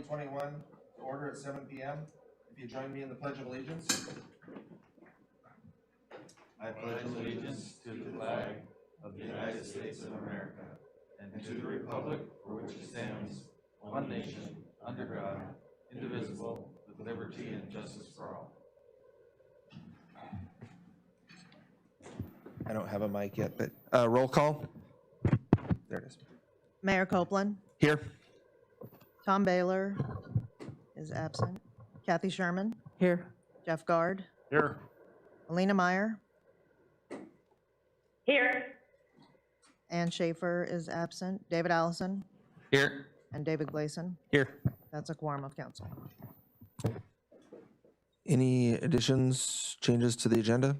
2021 to order at 7 p.m. If you join me in the Pledge of Allegiance. I pledge allegiance to the flag of the United States of America and to the republic for which it stands, one nation, under God, indivisible, with liberty and justice for all. I don't have a mic yet, but roll call. There it is. Mayor Copeland, Here. Tom Baylor is absent. Kathy Sherman, Here. Jeff Guard, Here. Alina Meyer, Here. Ann Schaefer is absent. David Allison Here. and David Gleason. Here. That's a quorum of council. Any additions, changes to the agenda?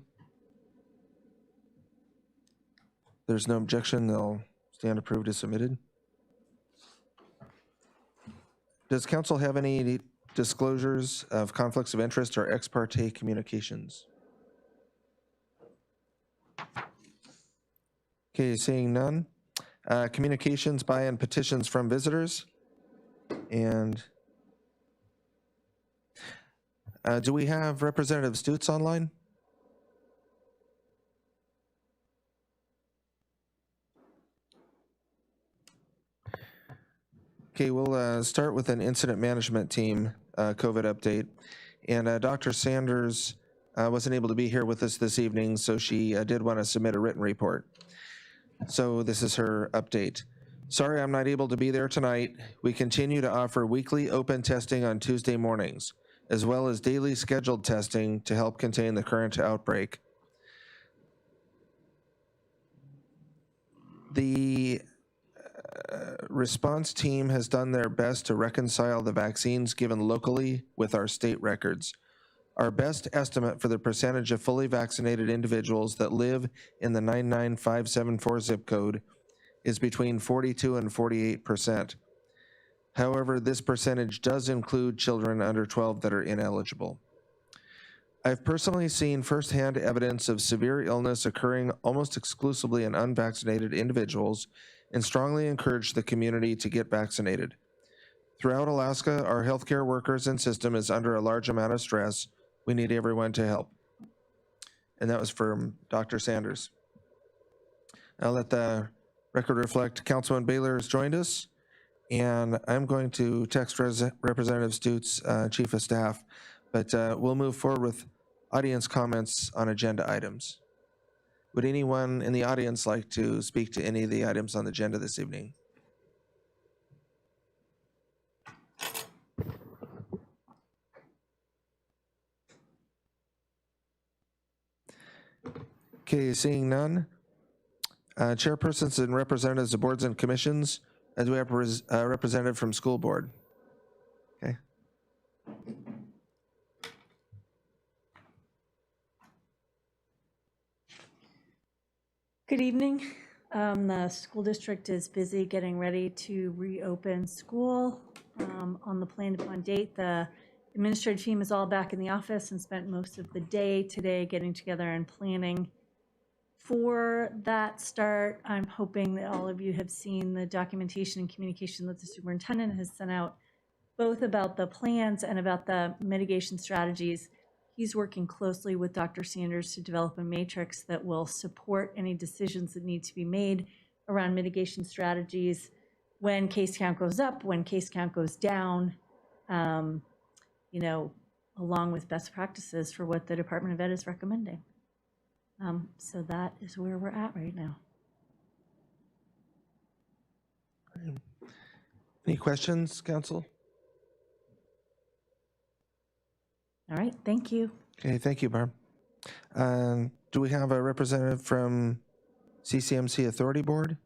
There's no objection, they'll stand approved as submitted. Does council have any disclosures of conflicts of interest or ex parte communications? Okay, seeing none. Communications by and petitions from visitors. And do we have Representative Stutz online? Okay, we'll start with an incident management team COVID update. And Dr. Sanders wasn't able to be here with us this evening, so she did want to submit a written report. So this is her update. Sorry I'm not able to be there tonight. We continue to offer weekly open testing on Tuesday mornings, as well as daily scheduled testing to help contain the current outbreak. The response team has done their best to reconcile the vaccines given locally with our state records. Our best estimate for the percentage of fully vaccinated individuals that live in the 99574 zip code is between 42 and 48%. However, this percentage does include children under 12 that are ineligible. I've personally seen firsthand evidence of severe illness occurring almost exclusively in unvaccinated individuals and strongly encourage the community to get vaccinated. Throughout Alaska, our healthcare workers and system is under a large amount of stress. We need everyone to help. And that was from Dr. Sanders. I'll let the record reflect Councilman Baylor has joined us, and I'm going to text Representative Stutz, Chief of Staff, but we'll move forward with audience comments on agenda items. Would anyone in the audience like to speak to any of the items on the agenda this evening? Okay, seeing none. Chairpersons and representatives of boards and commissions, as we have a representative from school board. Okay. Good evening. The school district is busy getting ready to reopen school on the planned upon date. The administrative team is all back in the office and spent most of the day today getting together and planning for that start. I'm hoping that all of you have seen the documentation and communication that the superintendent has sent out, both about the plans and about the mitigation strategies. He's working closely with Dr. Sanders to develop a matrix that will support any decisions that need to be made around mitigation strategies when case count goes up, when case count goes down, you know, along with best practices for what the Department of Ed is recommending. So that is where we're at right now. Any questions, council? All right, thank you. Okay, thank you, Barb. Do we have a representative from CCMC Authority Board?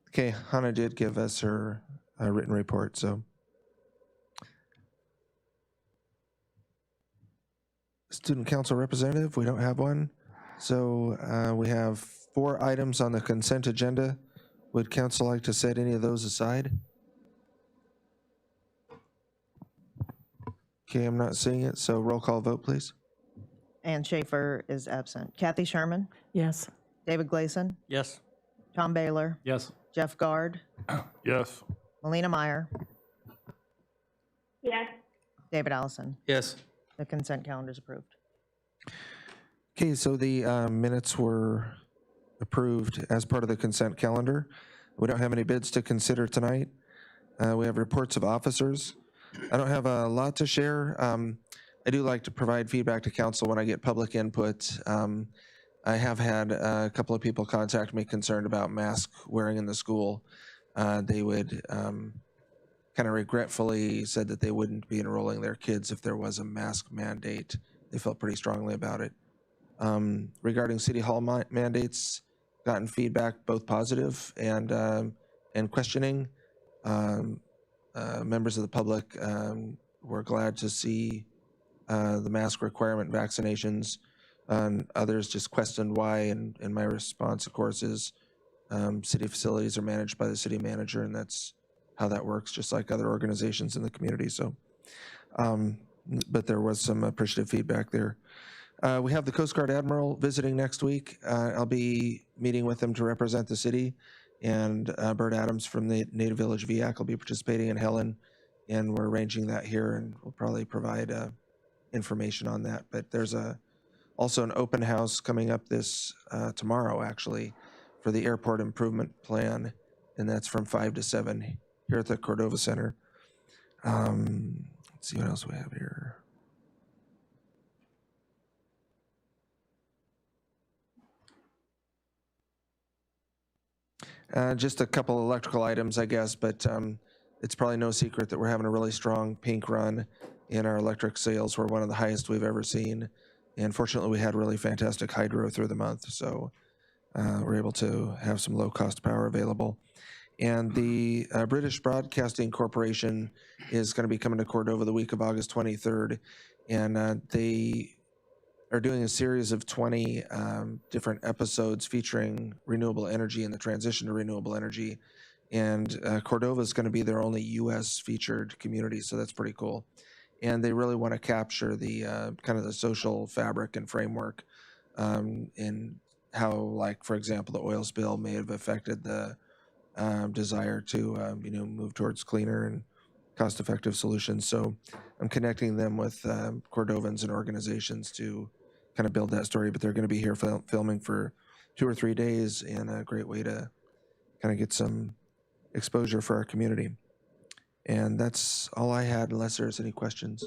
Okay, Hannah did give us her written report, so. Student Council representative, we don't have one. So we have 4 items on the consent agenda. Would council like to set any of those aside? Okay, I'm not seeing it, so roll call vote, please. Ann Schaefer is absent. Kathy Sherman, Yes. David Gleason, Yes. Tom Baylor, Yes. Jeff Guard, Yes. Melina Meyer, Yes. David Allison. Yes. The consent calendar is approved. Okay, so the minutes were approved as part of the consent calendar. We don't have any bids to consider tonight. We have reports of officers. I don't have a lot to share. I do like to provide feedback to council when I get public input. I have had a couple of people contact me concerned about mask wearing in the school. They would kind of regretfully said that they wouldn't be enrolling their kids if there was a mask mandate. They felt pretty strongly about it. Regarding City Hall mandates, gotten feedback both positive and questioning. Members of the public were glad to see the mask requirement vaccinations. Others just questioned why, and my response, of course, is city facilities are managed by the city manager, and that's how that works, just like other organizations in the community. So, but there was some appreciative feedback there. We have the Coast Guard Admiral visiting next week. I'll be meeting with him to represent the city, and Bert Adams from the Native Village VAC will be participating in Helen, and we're arranging that here, and we'll probably provide information on that. But there's also an open house coming up this tomorrow, actually, for the airport improvement plan, and that's from 5 to 7 here at the Cordova Center. Let's see what else we have here. Just a couple electrical items, I guess, but it's probably no secret that we're having a really strong pink run in our electric sales. We're one of the highest we've ever seen. And fortunately, we had really fantastic hydro through the month, so we're able to have some low-cost power available. And the British Broadcasting Corporation is going to be coming to Cordova the week of August 23rd, and they are doing a series of 20 different episodes featuring renewable energy and the transition to renewable energy. And Cordova is going to be their only U.S. featured community, so that's pretty cool. And they really want to capture the kind of the social fabric and framework in how, like, for example, the oil spill may have affected the desire to move towards cleaner and cost-effective solutions. So I'm connecting them with Cordovans and organizations to kind of build that story, but they're going to be here filming for 2 or 3 days, and a great way to kind of get some exposure for our community. And that's all I had, unless there's any questions.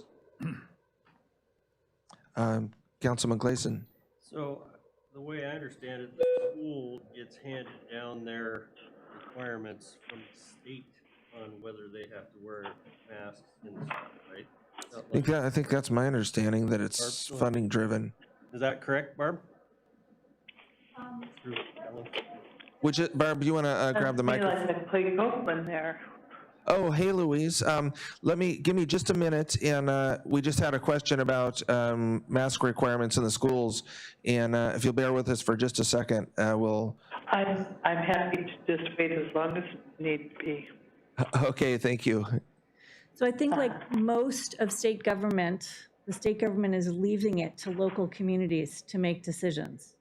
Councilman Gleason. So the way I understand it, the school gets handed down their requirements from the state on whether they have to wear masks in the school, right? I think that's my understanding, that it's funding driven. Is that correct, Barb? Barb, do you want to grab the microphone? I played Copeland there. Oh, hey, Louise. Give me just a minute, and we just had a question about mask requirements in the schools, and if you'll bear with us for just a second, we'll. I'm happy to just wait as long as need be. Okay, thank you. So I think, like most of state government, the state government is leaving it to local communities to make decisions.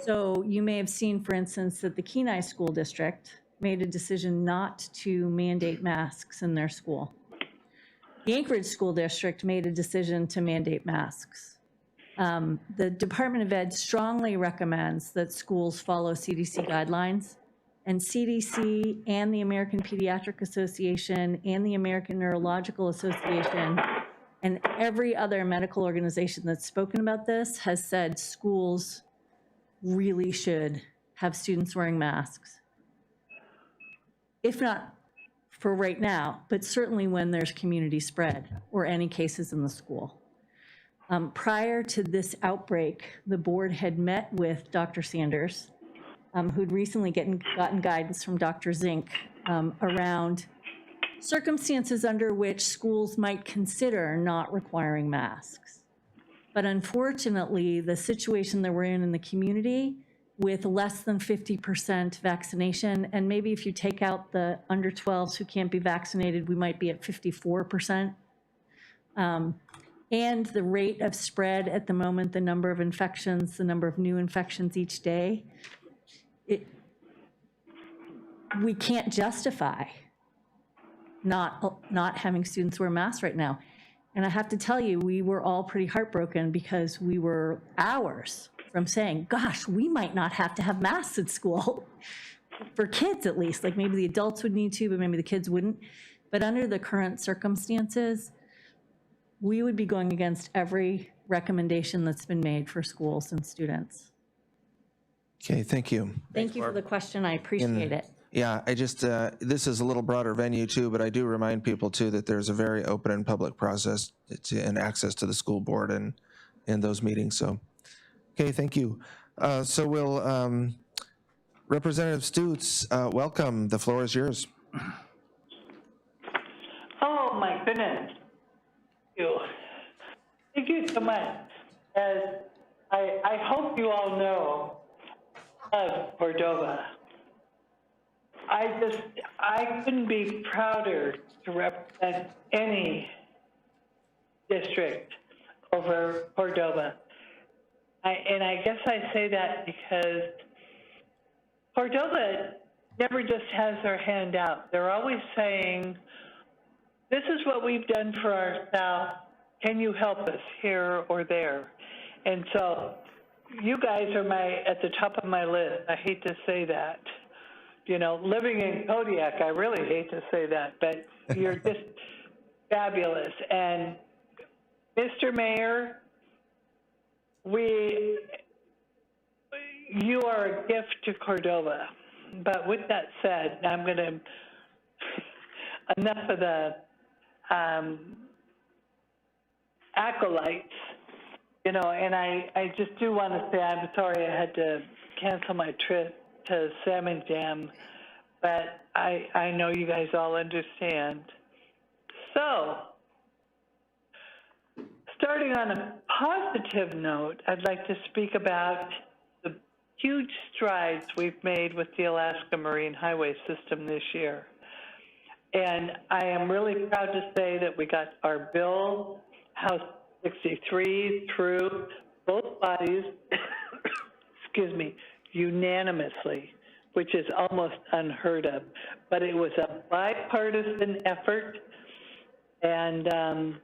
So you may have seen, for instance, that the Kenai School District made a decision not to mandate masks in their school. The Anchorage School District made a decision to mandate masks. The Department of Ed strongly recommends that schools follow CDC guidelines, and CDC and the American Pediatric Association and the American Neurological Association and every other medical organization that's spoken about this has said schools really should have students wearing masks. If not for right now, but certainly when there's community spread or any cases in the school. Prior to this outbreak, the board had met with Dr. Sanders, who'd recently gotten guidance from Dr. Zink around circumstances under which schools might consider not requiring masks. But unfortunately, the situation that we're in the community with less than 50% vaccination, and maybe if you take out the under 12s who can't be vaccinated, we might be at 54%. And the rate of spread at the moment, the number of infections, the number of new infections each day, we can't justify not having students wear masks right now. And I have to tell you, we were all pretty heartbroken because we were hours from saying, gosh, we might not have to have masks at school, for kids at least. Like maybe the adults would need to, but maybe the kids wouldn't. But under the current circumstances, we would be going against every recommendation that's been made for schools and students. Okay, thank you. Thank you for the question. I appreciate it. Yeah, I just, this is a little broader venue too, but I do remind people too that there's a very open and public process and access to the school board and those meetings, so. Okay, thank you. So we'll, Representative Stutes, welcome. The floor is yours. Oh, my goodness. Thank you so much. As I hope you all know of Cordova. I couldn't be prouder to represent any district over Cordova. And I guess I say that because Cordova never just has their hand out. They're always saying, this is what we've done for ourselves. Can you help us here or there? And so you guys are at the top of my list. I hate to say that. You know, living in Kodiak, I really hate to say that, but you're just fabulous. And Mr. Mayor, you are a gift to Cordova. But with that said, I'm going to, enough of the acolytes, you know, and I just do want to say I'm sorry I had to cancel my trip to Salmon Jam, but I know you guys all understand. So, starting on a positive note, I'd like to speak about the huge strides we've made with the Alaska Marine Highway System this year. And I am really proud to say that we got our bill, House 63, through both bodies, excuse me, unanimously, which is almost unheard of. But it was a bipartisan effort, and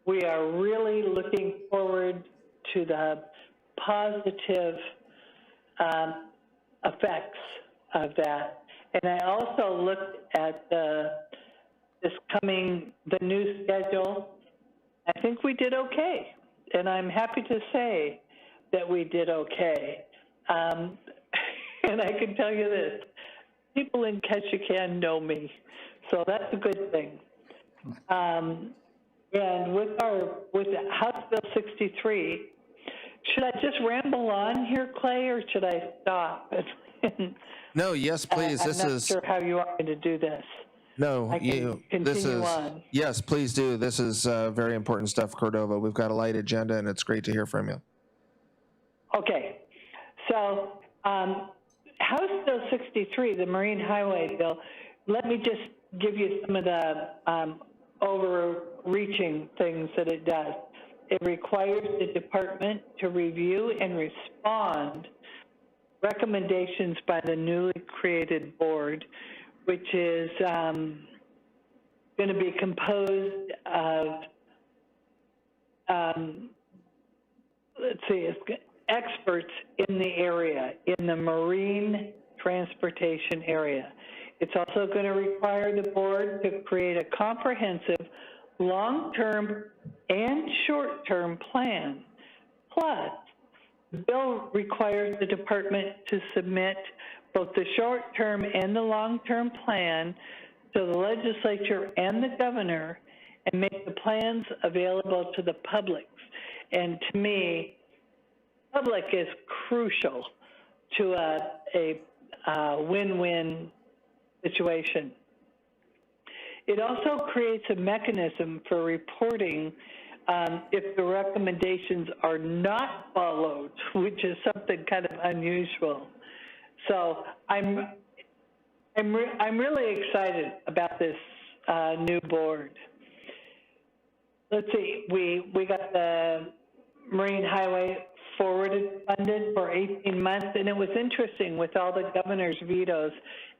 we are really looking forward to the positive effects of that. And I also looked at the new schedule. I think we did okay, and I'm happy to say that we did okay. And I can tell you this, people in Ketchikan know me, so that's a good thing. And with House Bill 63, should I just ramble on here, Clay, or should I stop? No, yes, please. I'm not sure how you want me to do this. No, I can continue on. Yes, please do. This is very important stuff, Cordova. We've got a light agenda, and it's great to hear from you. Okay, so House Bill 63, the Marine Highway Bill, let me just give you some of the overreaching things that it does. It requires the department to review and respond recommendations by the newly created board, which is going to be composed of, experts in the area, in the marine transportation area. It's also going to require the board to create a comprehensive long-term and short-term plan. Plus, the bill requires the department to submit both the short-term and the long-term plan to the legislature and the governor and make the plans available to the public. And to me, public is crucial to a win-win situation. It also creates a mechanism for reporting if the recommendations are not followed, which is something kind of unusual. So I'm really excited about this new board. Let's see, we got the Marine Highway forwarded funded for 18 months. And it was interesting with all the governor's vetoes,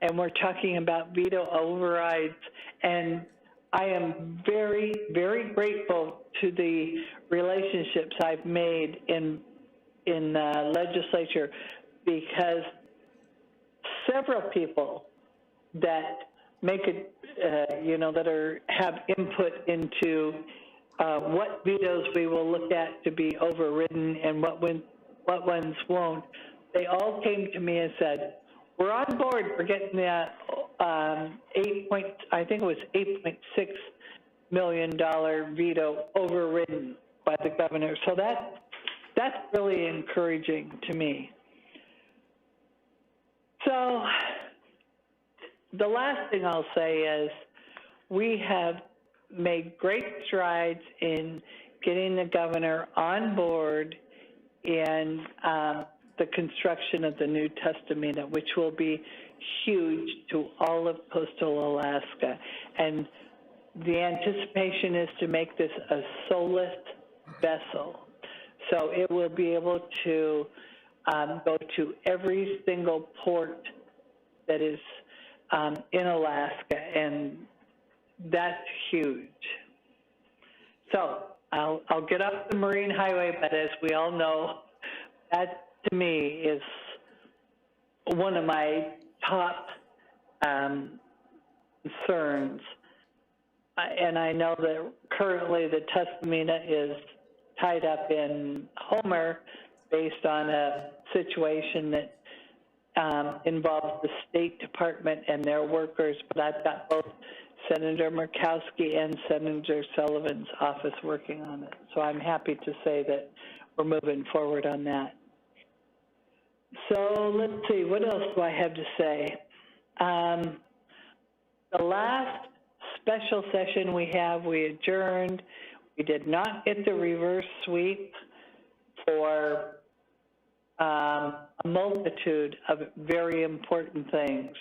and we're talking about veto overrides. And I am very, very grateful to the relationships I've made in the legislature, because several people that make it, that have input into what vetoes we will look at to be overridden and what ones won't. They all came to me and said, we're on board for getting that $8.6 million veto overridden by the governor. So that's really encouraging to me. So the last thing I'll say is we have made great strides in getting the governor on board in the construction of the new Tustumena, which will be huge to all of coastal Alaska. And the anticipation is to make this a soulless vessel. So it will be able to go to every single port that is in Alaska, and that's huge. So I'll get off the Marine Highway, but as we all know, that to me is one of my top concerns. And I know that currently the Tustumena is tied up in Homer based on a situation that involves the State Department and their workers, but I've got both Senator Murkowski and Senator Sullivan's office working on it. So I'm happy to say that we're moving forward on that. So let's see, what else do I have to say? The last special session we adjourned. We did not get the reverse sweep for a multitude of very important things.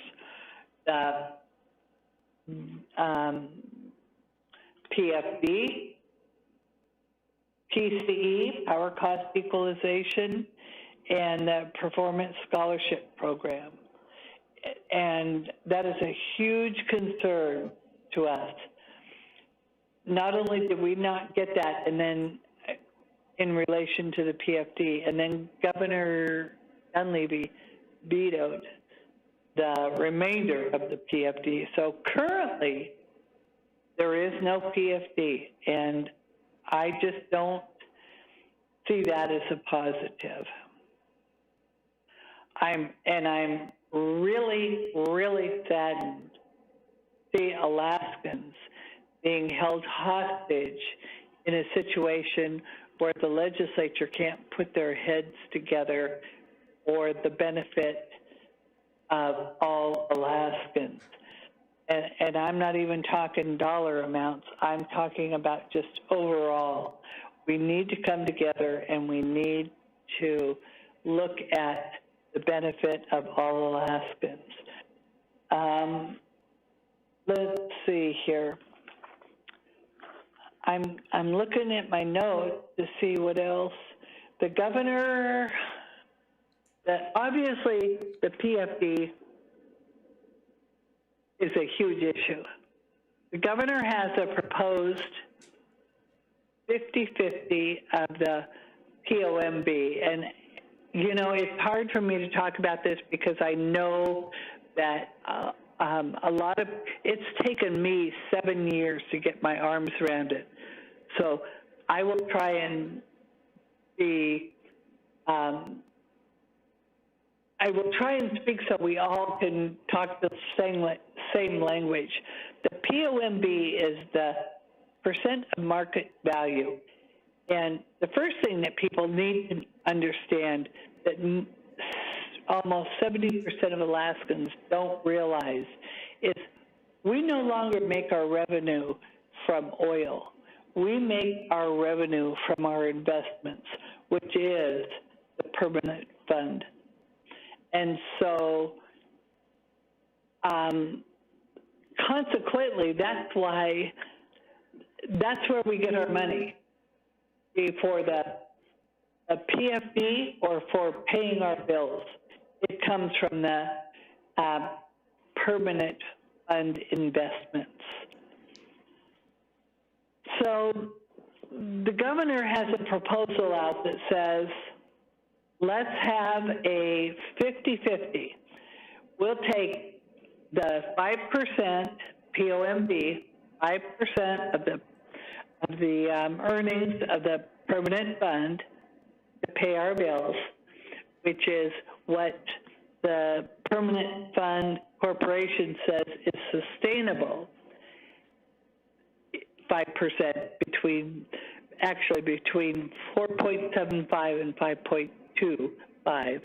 PFD, PCE, Power Cost Equalization, and the Performance Scholarship Program. And that is a huge concern to us. Not only did we not get that, and then in relation to the PFD, and then Governor Dunleavy vetoed the remainder of the PFD. So currently, there is no PFD, and I just don't see that as a positive. I'm really, really saddened to see Alaskans being held hostage in a situation where the legislature can't put their heads together for the benefit of all Alaskans. And I'm not even talking dollar amounts. I'm talking about just overall. We need to come together and we need to look at the benefit of all Alaskans. Let's see here. I'm looking at my notes to see what else. The governor, obviously the PFD is a huge issue. The governor has a proposed 50-50 of the POMB, and you know, it's hard for me to talk about this because I know that it's taken me 7 years to get my arms around it. So I will try and I will try and speak so we all can talk the same language. The POMB is the percent of market value. And the first thing that people need to understand that almost 70% of Alaskans don't realize is we no longer make our revenue from oil. We make our revenue from our investments, which is the permanent fund. And so consequently, that's where we get our money for the a PFD or for paying our bills. It comes from the permanent fund investments. So the governor has a proposal out that says, let's have a 50-50. We'll take the 5% POMV, 5% of the earnings of the permanent fund to pay our bills, which is what the permanent fund corporation says is sustainable. 5% between 4.75 and 5.25.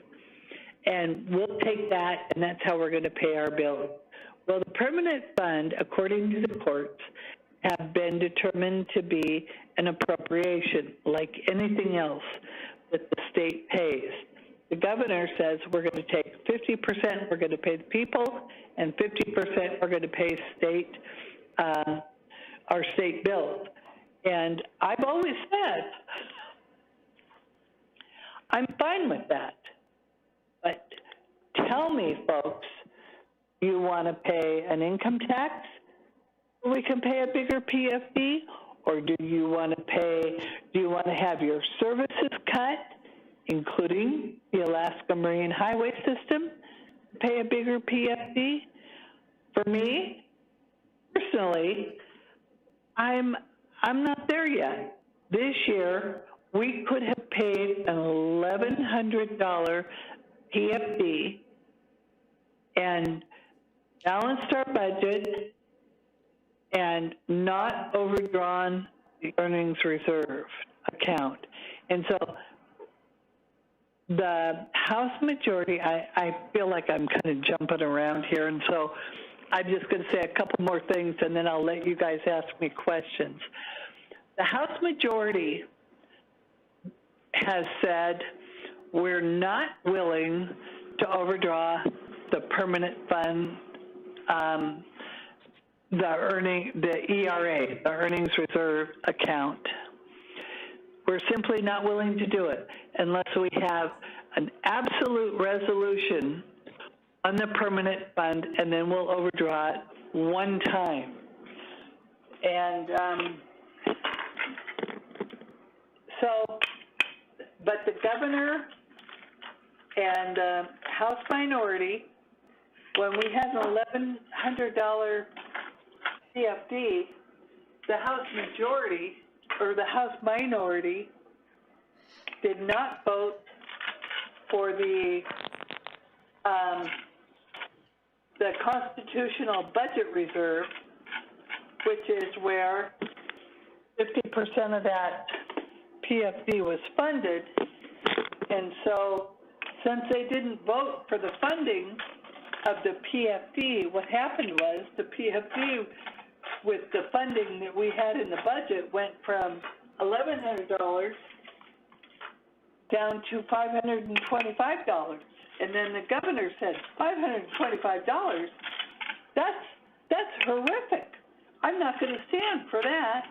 And we'll take that, and that's how we're going to pay our bills. Well, the permanent fund, according to the courts, have been determined to be an appropriation, like anything else that the state pays. The governor says we're going to take 50%, we're going to pay the people, and 50% we're going to pay state, our state bills. And I've always said, I'm fine with that. But tell me, folks, you want to pay an income tax so we can pay a bigger PFD? Or do you want to have your services cut, including the Alaska Marine Highway System, pay a bigger PFD? For me, personally, I'm not there yet. This year, we could have paid an $1,100 PFD and balanced our budget and not overdrawn the earnings reserve account. And so the House majority, I feel like I'm kind of jumping around here, and so I'm just going to say a couple more things, and then I'll let you guys ask me questions. The House majority has said we're not willing to overdraw the permanent fund, the ERA, the earnings reserve account. We're simply not willing to do it unless we have an absolute resolution on the permanent fund, and then we'll overdraw it one time. And but the governor and House minority, when we had an $1,100 CFD, the House majority, or the House minority, did not vote for the constitutional budget reserve, which is where 50% of that PFD was funded. And so since they didn't vote for the funding of the PFD, what happened was the PFD, with the funding that we had in the budget, went from $1,100 down to $525. And then the governor said, $525? That's horrific. I'm not going to stand for that.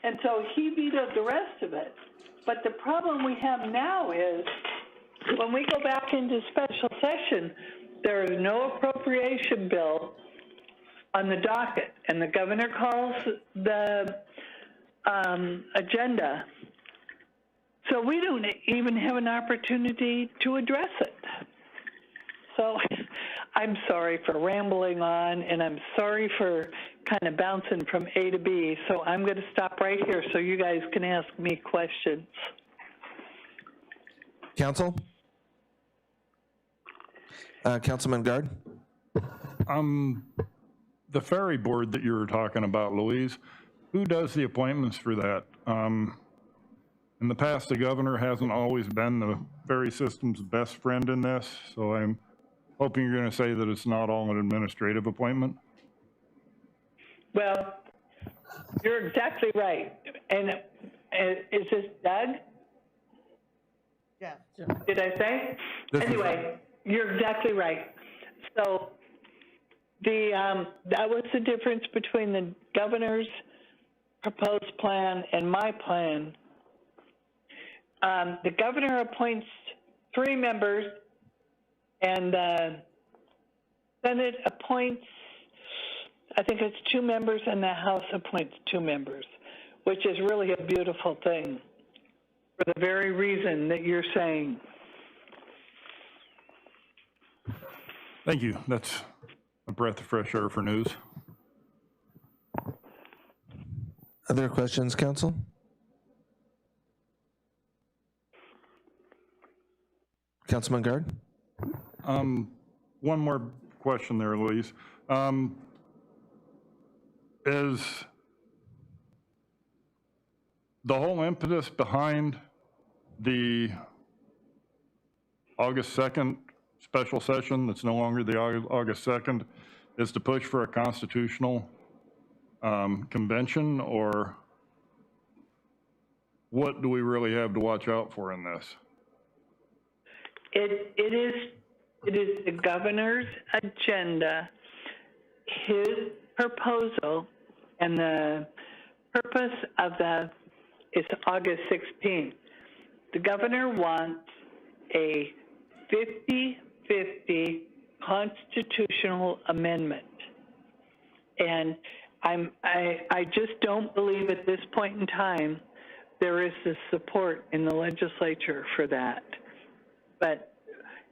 And so he vetoed the rest of it. But the problem we have now is when we go back into special session, there is no appropriation bill on the docket, and the governor calls the agenda. So we don't even have an opportunity to address it. So I'm sorry for rambling on, and I'm sorry for kind of bouncing from A to B. So I'm going to stop right here so you guys can ask me questions. Council? Councilman Guard? The ferry board that you were talking about, Louise, who does the appointments for that? In the past, the governor hasn't always been the ferry system's best friend in this, so I'm hoping you're going to say that it's not all an administrative appointment. Well, you're exactly right. And is this Doug? Yeah. Did I say? Anyway, you're exactly right. So that was the difference between the governor's proposed plan and my plan. the governor appoints 3 members, and the Senate appoints, I think it's 2 members, and the House appoints 2 members, which is really a beautiful thing for the very reason that you're saying. Thank you. That's a breath of fresh air for news. Other questions, council? Councilman Guard? One more question there, Louise. Is the whole impetus behind the August 2nd special session, that's no longer the August 2nd, is to push for a constitutional convention, or what do we really have to watch out for in this? It is the governor's agenda, his proposal, and the purpose of is August 16th. The governor wants a 50-50 constitutional amendment. And I just don't believe at this point in time there is the support in the legislature for that. But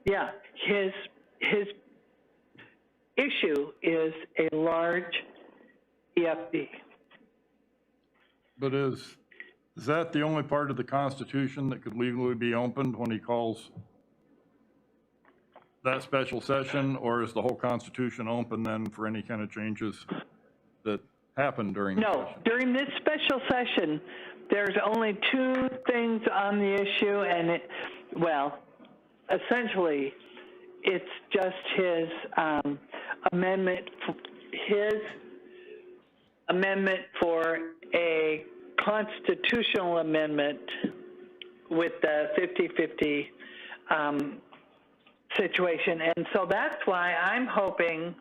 yeah, his issue is a large EFD. But is that the only part of the Constitution that could legally be opened when he calls that special session, or is the whole Constitution open then for any kind of changes that happen during the No, session? during this special session, there's only 2 things on the issue, and essentially, it's just his amendment for a constitutional amendment with the 50-50 situation. And so that's why I'm hoping,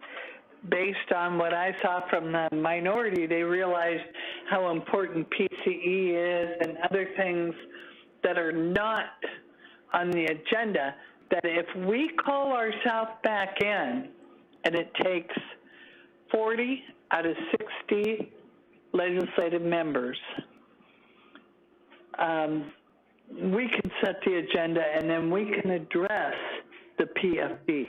based on what I saw from the minority, they realized how important PCE is and other things that are not on the agenda, that if we call ourselves back in and it takes 40 out of 60 legislative members, we can set the agenda and then we can address the PFD.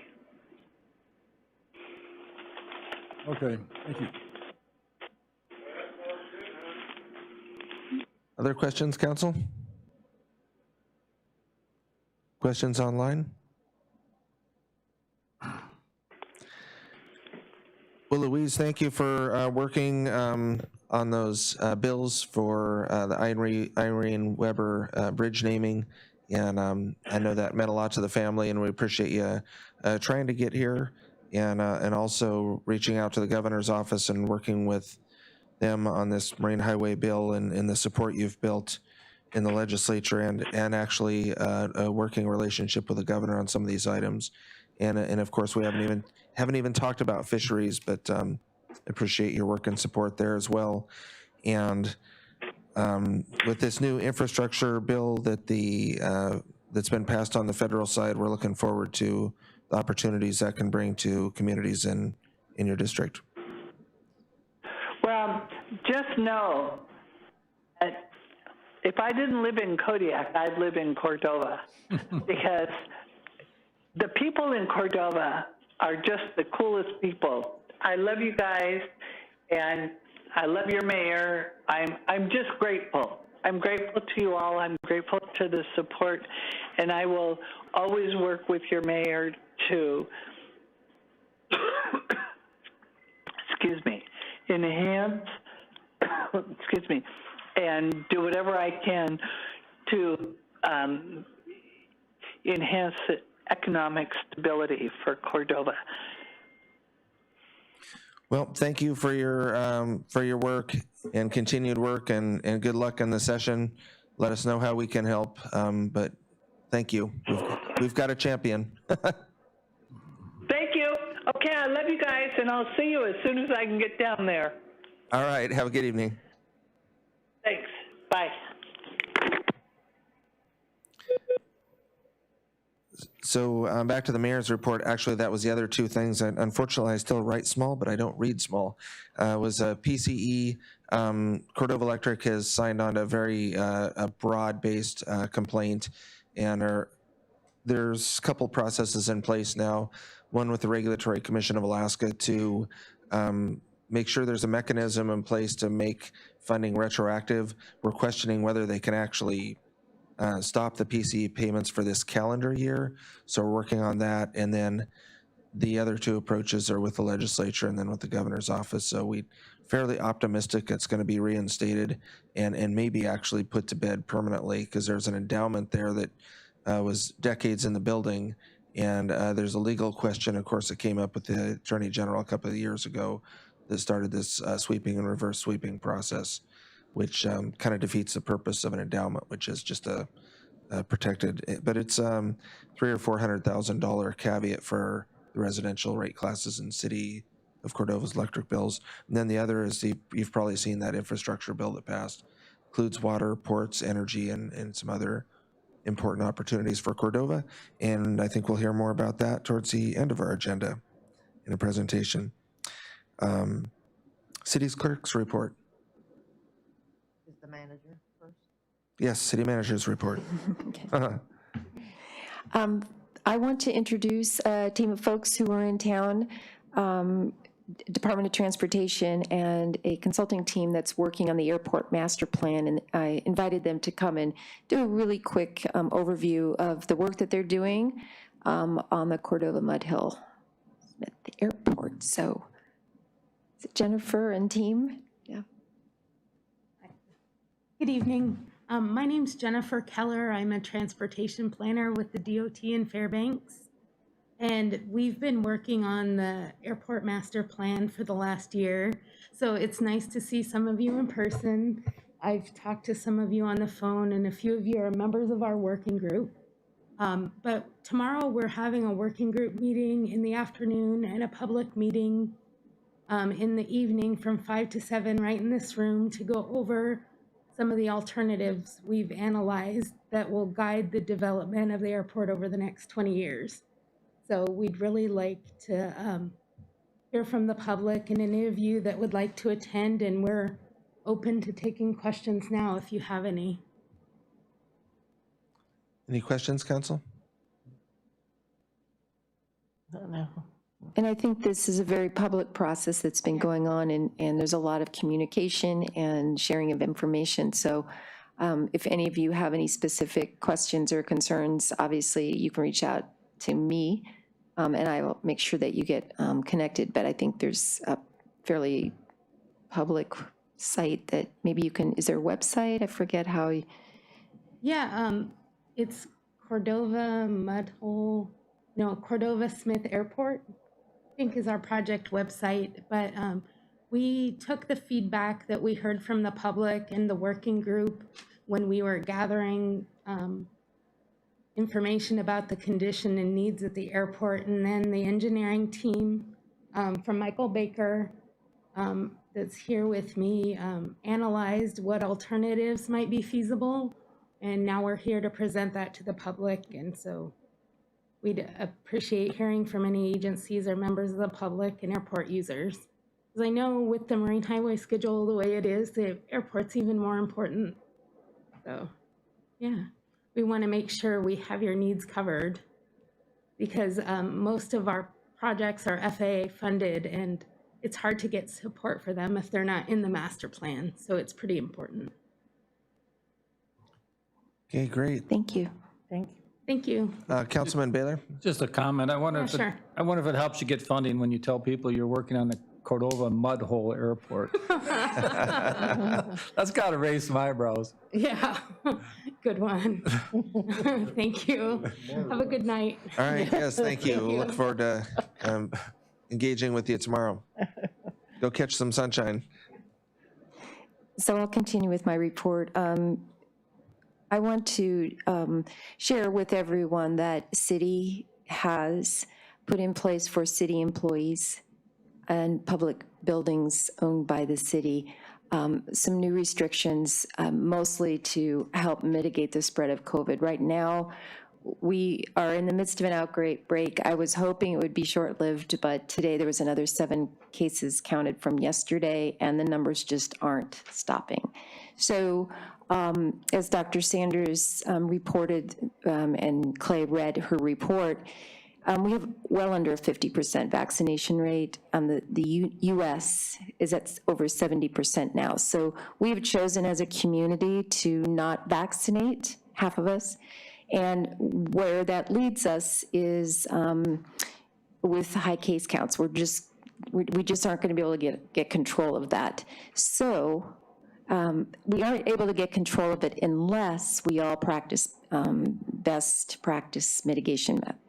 Okay, thank you. Other questions, council? Questions online? Well, Louise, thank you for working on those bills for the Irene Weber bridge naming. And I know that meant a lot to the family, and we appreciate you trying to get here and also reaching out to the governor's office and working with them on this Marine Highway bill and the support you've built in the legislature and actually a working relationship with the governor on some of these items. And of course, we haven't even talked about fisheries, but appreciate your work and support there as well. And with this new infrastructure bill that's been passed on the federal side, we're looking forward to the opportunities that can bring to communities in your district. Well, just know that if I didn't live in Kodiak, I'd live in Cordova because the people in Cordova are just the coolest people. I love you guys, and I love your mayor. I'm just grateful. I'm grateful to you all. I'm grateful to the support, and I will always work with your mayor to, enhance, and do whatever I can to enhance the economic stability for Cordova. Well, thank you for your work and continued work, and good luck in the session. Let us know how we can help, but thank you. We've got a champion. Thank you. Okay, I love you guys, and I'll see you as soon as I can get down there. All right, have a good evening. Thanks. Bye. So back to the mayor's report. Actually, that was the other two things. Unfortunately, I still write small, but I don't read small. Was PCE. Cordova Electric has signed on to a very a broad-based complaint, and there's a couple processes in place now. One with the Regulatory Commission of Alaska to make sure there's a mechanism in place to make funding retroactive. We're questioning whether they can actually stop the PCE payments for this calendar year. So we're working on that. And then the other two approaches are with the legislature and then with the governor's office. So we're fairly optimistic it's going to be reinstated and maybe actually put to bed permanently, because there's an endowment there that was decades in the building. And there's a legal question, of course, that came up with the Attorney General a couple of years ago that started this sweeping and reverse sweeping process, which kind of defeats the purpose of an endowment, which is just a protected, but it's $300,000 or $400,000 caveat for the residential rate classes in City of Cordova's electric bills. And then the other is you've probably seen that infrastructure bill that passed, includes water, ports, energy, and some other important opportunities for Cordova. And I think we'll hear more about that towards the end of our agenda in a presentation. City's clerk's report. Is the manager first? Yes, city manager's report. Okay. I want to introduce a team of folks who are in town, Department of Transportation and a consulting team that's working on the airport master plan. And I invited them to come and do a really quick overview of the work that they're doing on the Cordova Mud Hill Smith Airport. So is it Jennifer and team? Yeah. Good evening. My name's Jennifer Keller. I'm a transportation planner with the DOT in Fairbanks. And we've been working on the airport master plan for the last year. So it's nice to see some of you in person. I've talked to some of you on the phone, and a few of you are members of our working group. But tomorrow we're having a working group meeting in the afternoon and a public meeting in the evening from 5 to 7 right in this room to go over some of the alternatives we've analyzed that will guide the development of the airport over the next 20 years. So we'd really like to hear from the public and any of you that would like to attend, and we're open to taking questions now if you have any. Any questions, council? And I think this is a very public process that's been going on, and there's a lot of communication and sharing of information. So if any of you have any specific questions or concerns, obviously you can reach out to me, and I will make sure that you get connected. But I think there's a fairly public site that maybe you can, is there a website? I forget how. Yeah, it's Cordova Smith Airport, I think is our project website. But we took the feedback that we heard from the public and the working group when we were gathering information about the condition and needs at the airport, and then the engineering team from Michael Baker that's here with me analyzed what alternatives might be feasible, and now we're here to present that to the public. And so we'd appreciate hearing from any agencies or members of the public and airport users. Because I know with the Marine Highway schedule the way it is, the airport's even more important. So, yeah. We want to make sure we have your needs covered, because most of our projects are FAA funded, and it's hard to get support for them if they're not in the master plan. So it's pretty important. Okay, great. Thank you. Thank you. Councilman Baylor? Just a comment. I wonder if sure. I wonder if it helps you get funding when you tell people you're working on the Cordova Mud Hole Airport. That's got to raise some eyebrows. Yeah, good one. Thank you. Have a good night. All right, yes, thank you. We'll look forward to engaging with you tomorrow. Go catch some sunshine. So I'll continue with my report. I want to share with everyone that city has put in place for city employees and public buildings owned by the city some new restrictions, mostly to help mitigate the spread of COVID. Right now, we are in the midst of an outbreak. I was hoping it would be short-lived, but today there was another 7 cases counted from yesterday, and the numbers just aren't stopping. So as Dr. Sanders reported, and Clay read her report, we have well under a 50% vaccination rate. The U.S. is at over 70% now. So we have chosen as a community to not vaccinate, half of us. And where that leads us is with high case counts. We just aren't going to be able to get control of that. So we aren't able to get control of it unless we all practice best practice mitigation methods.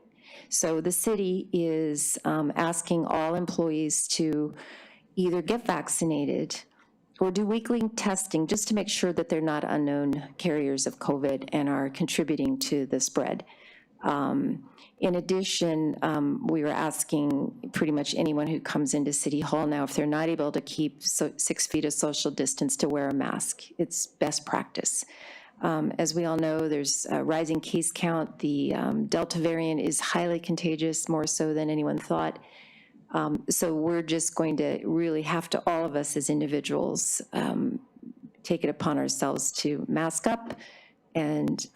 So the city is asking all employees to either get vaccinated or do weekly testing just to make sure that they're not unknown carriers of COVID and are contributing to the spread. In addition, we are asking pretty much anyone who comes into City Hall now, if they're not able to keep 6 feet of social distance, to wear a mask. It's best practice. As we all know, there's a rising case count. The Delta variant is highly contagious, more so than anyone thought. So we're just going to really have to, all of us as individuals, take it upon ourselves to mask up and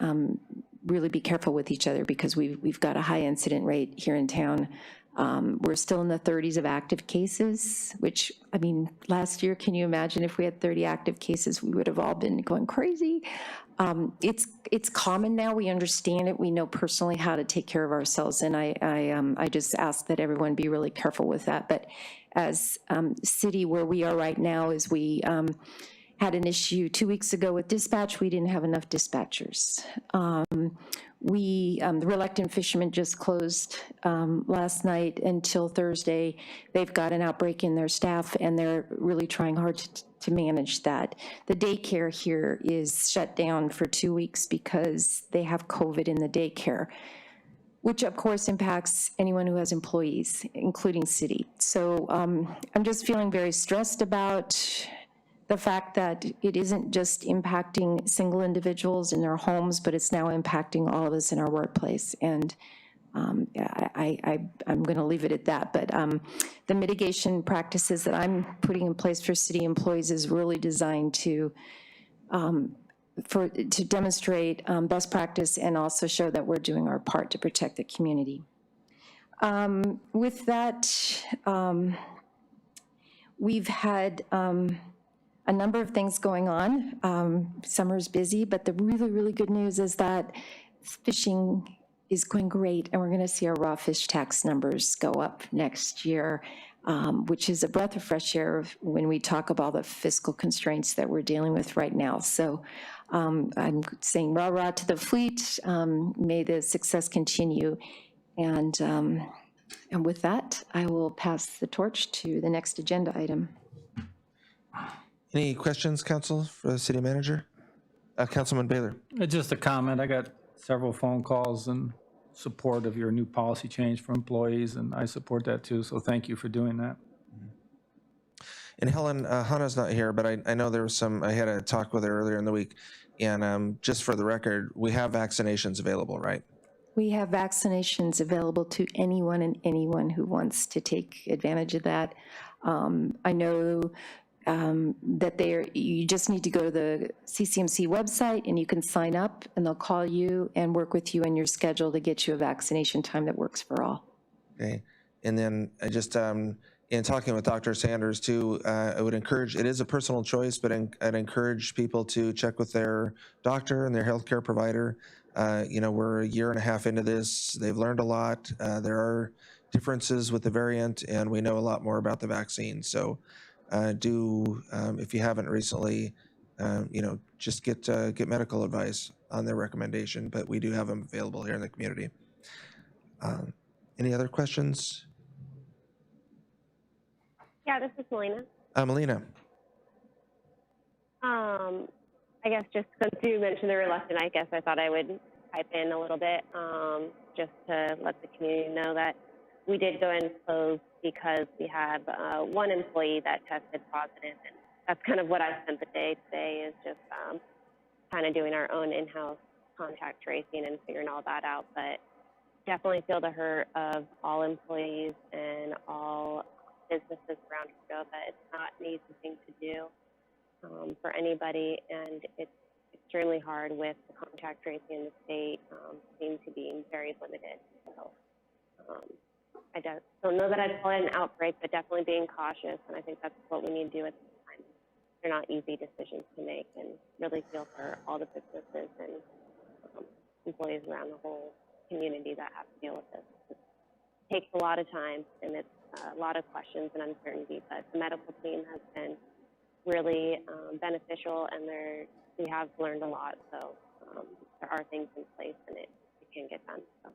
really be careful with each other, because we've got a high incident rate here in town. We're still in the 30s of active cases, which, I mean, last year, can you imagine if we had 30 active cases, we would have all been going crazy. It's common now, we understand it, we know personally how to take care of ourselves, and I just ask that everyone be really careful with that. But as city, where we are right now is we had an issue 2 weeks ago with dispatch. We didn't have enough dispatchers. The Reluctant Fishermen just closed last night until Thursday. They've got an outbreak in their staff, and they're really trying hard to manage that. The daycare here is shut down for 2 weeks because they have COVID in the daycare, which of course impacts anyone who has employees, including city. So I'm just feeling very stressed about the fact that it isn't just impacting single individuals in their homes, but it's now impacting all of us in our workplace. And I'm going to leave it at that. But the mitigation practices that I'm putting in place for city employees is really designed to demonstrate best practice and also show that we're doing our part to protect the community. With that, we've had a number of things going on. Summer's busy, but the really, really good news is that fishing is going great, and we're going to see our raw fish tax numbers go up next year, which is a breath of fresh air when we talk about the fiscal constraints that we're dealing with right now. So I'm saying rah-rah to the fleet. May the success continue. And with that, I will pass the torch to the next agenda item. Any questions, council, for the city manager? Councilman Baylor. Just a comment. I got several phone calls in support of your new policy change for employees, and I support that too, so thank you for doing that. And Helen, Hannah's not here, but I know there was some, I had a talk with her earlier in the week, and just for the record, we have vaccinations available, right? We have vaccinations available to anyone and anyone who wants to take advantage of that. I know that you just need to go to the CCMC website and you can sign up, and they'll call you and work with you in your schedule to get you a vaccination time that works for all. Okay, and then I just, in talking with Dr. Sanders too, I would encourage, it is a personal choice, but I'd encourage people to check with their doctor and their healthcare provider. You know, we're 1.5 years into this. They've learned a lot. There are differences with the variant, and we know a lot more about the vaccine. So if you haven't recently, you know, just get medical advice on their recommendation, but we do have them available here in the community. Any other questions? Yeah, this is Melina. Melina. I guess just since you mentioned the Reluctant, I guess I thought I would pipe in a little bit, just to let the community know that we did go and close because we have one employee that tested positive, and that's kind of what I spent the day today, is just kind of doing our own in-house contact tracing and figuring all that out, but definitely feel the hurt of all employees and all businesses around Trudeau that it's not an easy thing to do for anybody, and it's extremely hard with the contact tracing in the state seems to be very limited. So I don't know that I'd call it an outbreak, but definitely being cautious, and I think that's what we need to do at this time. They're not easy decisions to make, and really feel for all the businesses and employees around the whole community that have to deal with this. It takes a lot of time, and it's a lot of questions and uncertainty, but the medical team has been really beneficial, and we have learned a lot, so there are things in place, and it can get done. So.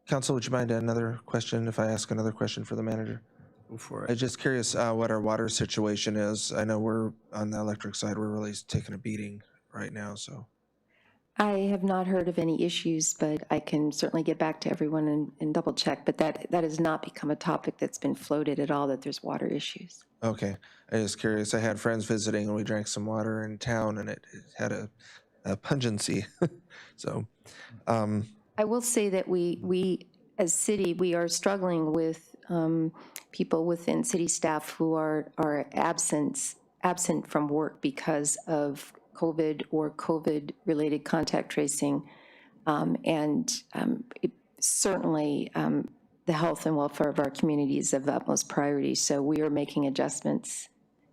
Council, would you mind another question if I ask another question for the manager? Go for I'm just curious what our water situation is. I know we're on the electric side, we're really taking a beating right now, so. I have not heard of any issues, but I can certainly get back to everyone and double check. But that has not become a topic that's been floated at all, that there's water issues. Okay, I was curious. I had friends visiting and we drank some water in town and it had a pungency. So, I will say that we as city, we are struggling with people within city staff who are absent from work because of COVID or COVID-related contact tracing, certainly the health and welfare of our community is of utmost priority. So we are making adjustments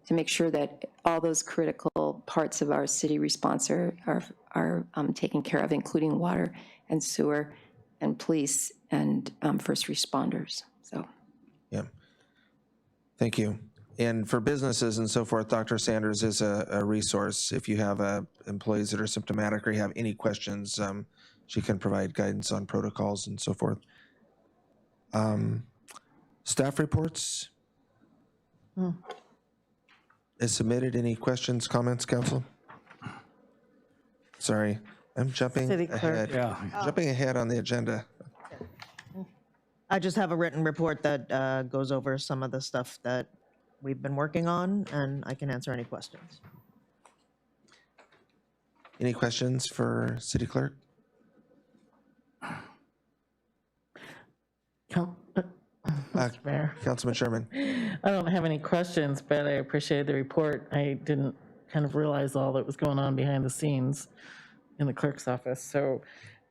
to make sure that all those critical parts of our city response are taken care of, including water and sewer and police and first responders. So, yeah, thank you. And for businesses and so forth, Dr. Sanders is a resource. If you have employees that are symptomatic or you have any questions, she can provide guidance on protocols and so forth. Staff reports? Is submitted. Any questions, comments, council? Sorry, I'm jumping City clerk. ahead. Jumping ahead on the agenda. I just have a written report that goes over some of the stuff that we've been working on, and I can answer any questions. Any questions for city clerk? Mr. Mayor, Councilman Sherman. I don't have any questions, but I appreciate the report. I didn't kind of realize all that was going on behind the scenes in the clerk's office. So,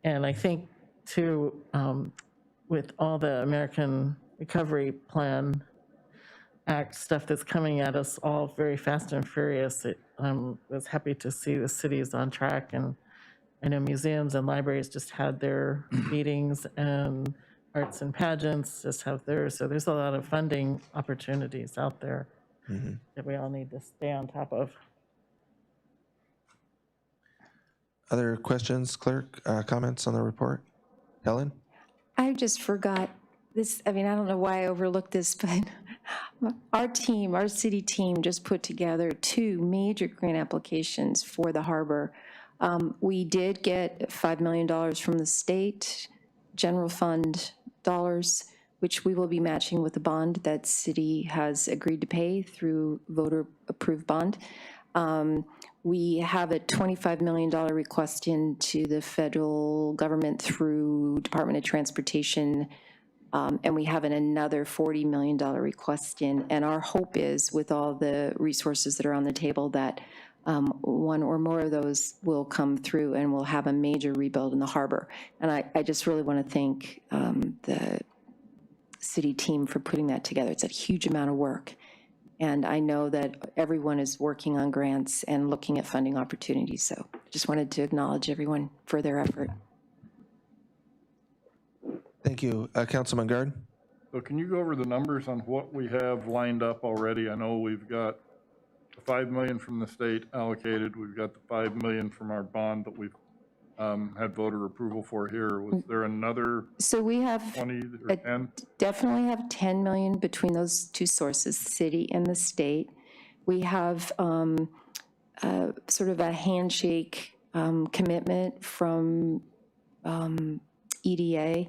and I think too, with all the American Recovery Plan Act stuff that's coming at us all very fast and furious, I was happy to see the city is on track, and I know museums and libraries just had their meetings, and arts and pageants just have theirs. So there's a lot of funding opportunities out there that we all need to stay on top of. Other questions, clerk, comments on the report? Helen? I just forgot this. I mean, I don't know why I overlooked this, but our city team just put together 2 major grant applications for the harbor. We did get $5 million from the state general fund dollars, which we will be matching with a bond that city has agreed to pay through voter approved bond. We have a $25 million request into the federal government through Department of Transportation, and we have another $40 million request in. And our hope is, with all the resources that are on the table, that one or more of those will come through and we'll have a major rebuild in the harbor. And I just really want to thank the city team for putting that together. It's a huge amount of work. And I know that everyone is working on grants and looking at funding opportunities. So just wanted to acknowledge everyone for their effort. Thank you. Councilman Gard? So can you go over the numbers on what we have lined up already? I know we've got the 5 million from the state allocated. We've got the 5 million from our bond that we've had voter approval for here. Was there another So we have 20 or 10? definitely have 10 million between those 2 sources, the city and the state. We have sort of a handshake commitment from EDA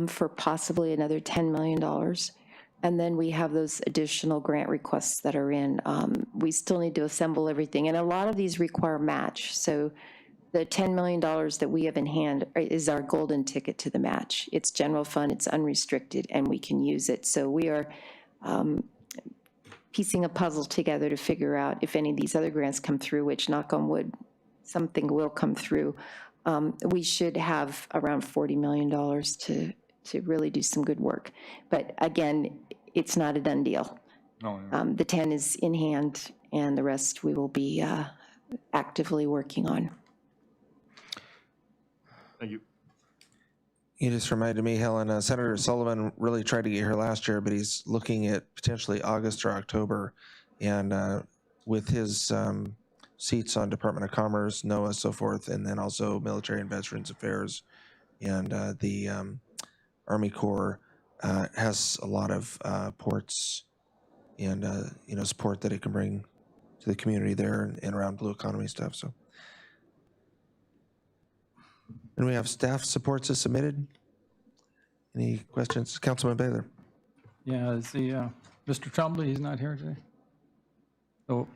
for possibly another $10 million. And then we have those additional grant requests that are in. We still need to assemble everything, and a lot of these require match. So the $10 million that we have in hand is our golden ticket to the match. It's general fund, it's unrestricted, and we can use it. So we are piecing a puzzle together to figure out if any of these other grants come through, which, knock on wood, something will come through. We should have around $40 million to really do some good work. But again, it's not a done deal. No, The 10 is in hand, and the rest we will be actively working on. thank you. You just reminded me, Helen, Senator Sullivan really tried to get here last year, but he's looking at potentially August or October. And with his seats on Department of Commerce, NOAA, so forth, and then also Military and Veterans Affairs, and the Army Corps has a lot of ports and support that it can bring to the community there and around blue economy stuff. So, and we have staff supports as submitted. Any questions, Councilman Baylor? Yeah, is the, Mr. Trumbull, he's not here today? So,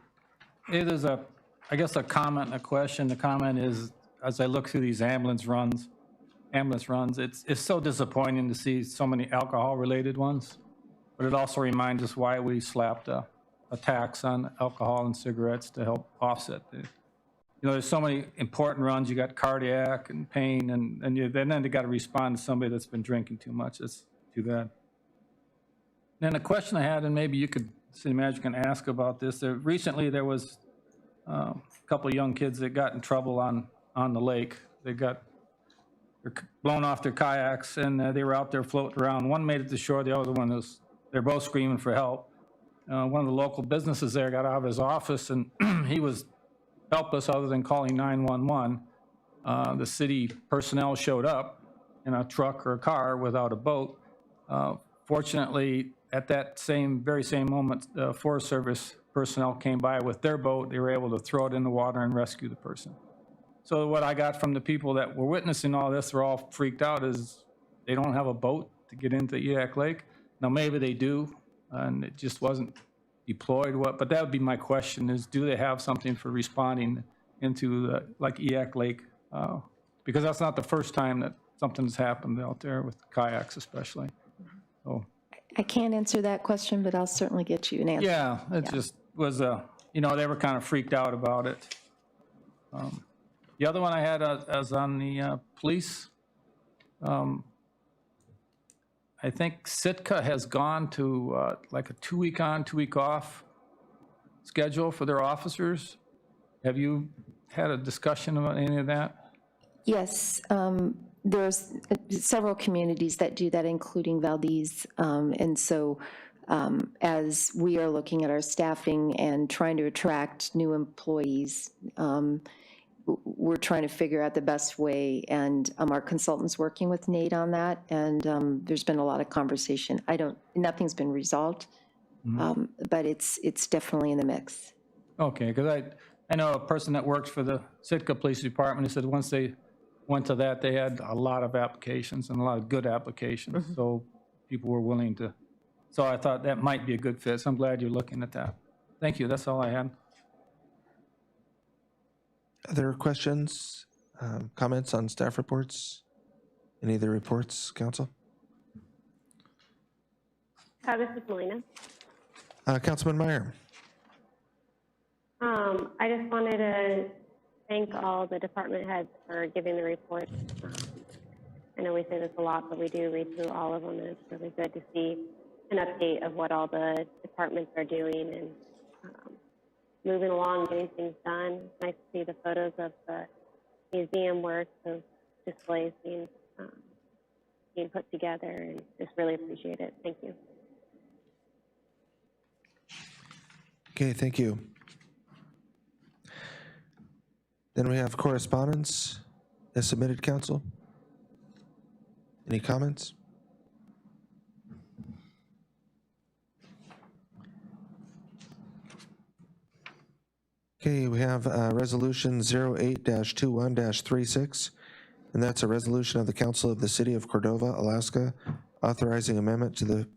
there's I guess a comment and a question. The comment is, as I look through these ambulance runs, it's so disappointing to see so many alcohol-related ones, but it also reminds us why we slapped a tax on alcohol and cigarettes to help offset the, there's so many important runs. You got cardiac and pain, and then they got to respond to somebody that's been drinking too much. That's too bad. Then a question I had, and maybe you could, City Manager, can ask about this. Recently, there was a couple of young kids that got in trouble on the lake. They got blown off their kayaks, and they were out there floating around. One made it to shore. The other one they're both screaming for help. One of the local businesses there got out of his office, and he was helpless other than calling 911. The city personnel showed up in a truck or a car without a boat. Fortunately, at that very same moment, the Forest Service personnel came by with their boat. They were able to throw it in the water and rescue the person. So what I got from the people that were witnessing all this, they're all freaked out, is they don't have a boat to get into Eyak Lake. Now, maybe they do, and it just wasn't deployed. But that would be my question, is do they have something for responding into like Eyak Lake? Because that's not the first time that something's happened out there with kayaks especially. So, I can't answer that question, but I'll certainly get you an answer. yeah, it just was they were kind of freaked out about it. The other one I had was on the police. I think Sitka has gone to like a 2-week on, 2-week off schedule for their officers. Have you had a discussion about any of that? Yes, there's several communities that do that, including Valdez. And so as we are looking at our staffing and trying to attract new employees, we're trying to figure out the best way, and our consultant's working with Nate on that, and there's been a lot of conversation. Nothing's been resolved, but it's definitely in the mix. Okay, because I know a person that works for the Sitka Police Department who said once they went to that, they had a lot of applications and a lot of good applications, so people were willing to. So I thought that might be a good fit, so I'm glad you're looking at that. Thank you, that's all I had. Other questions, comments on staff reports? Any of the reports, Council? This is Melina. Councilman Meyer. I just wanted to thank all the department heads for giving the report. I know we say this a lot, but we do read through all of them, and it's really good to see an update of what all the departments are doing and moving along, getting things done. It's nice to see the photos of the museum work, those displays being put together, and just really appreciate it. Thank you. Okay, thank you. Then we have correspondence as submitted, Council. Any comments? Okay, we have Resolution 08-21-36, and that's a resolution of the Council of the City of Cordova, Alaska, authorizing amendment to the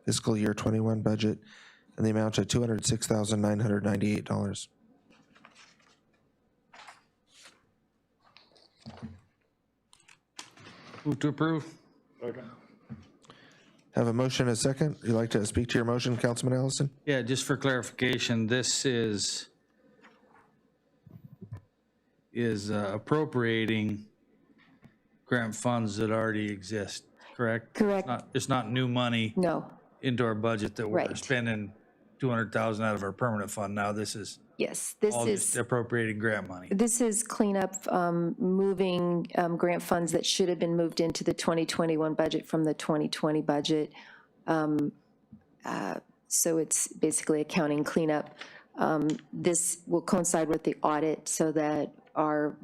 fiscal year 21 budget in the amount of $206,998. Move to approve. Have a motion and a second. You'd like to speak to your motion, Councilman Allison? Yeah, just for clarification, this is appropriating grant funds that already exist, correct? Correct. It's not new money No, into our budget that we're Right. spending 200,000 out of our permanent fund. Now this is yes, this all just is, appropriating grant money. this is cleanup, moving grant funds that should have been moved into the 2021 budget from the 2020 budget. So it's basically accounting cleanup. This will coincide with the audit so that our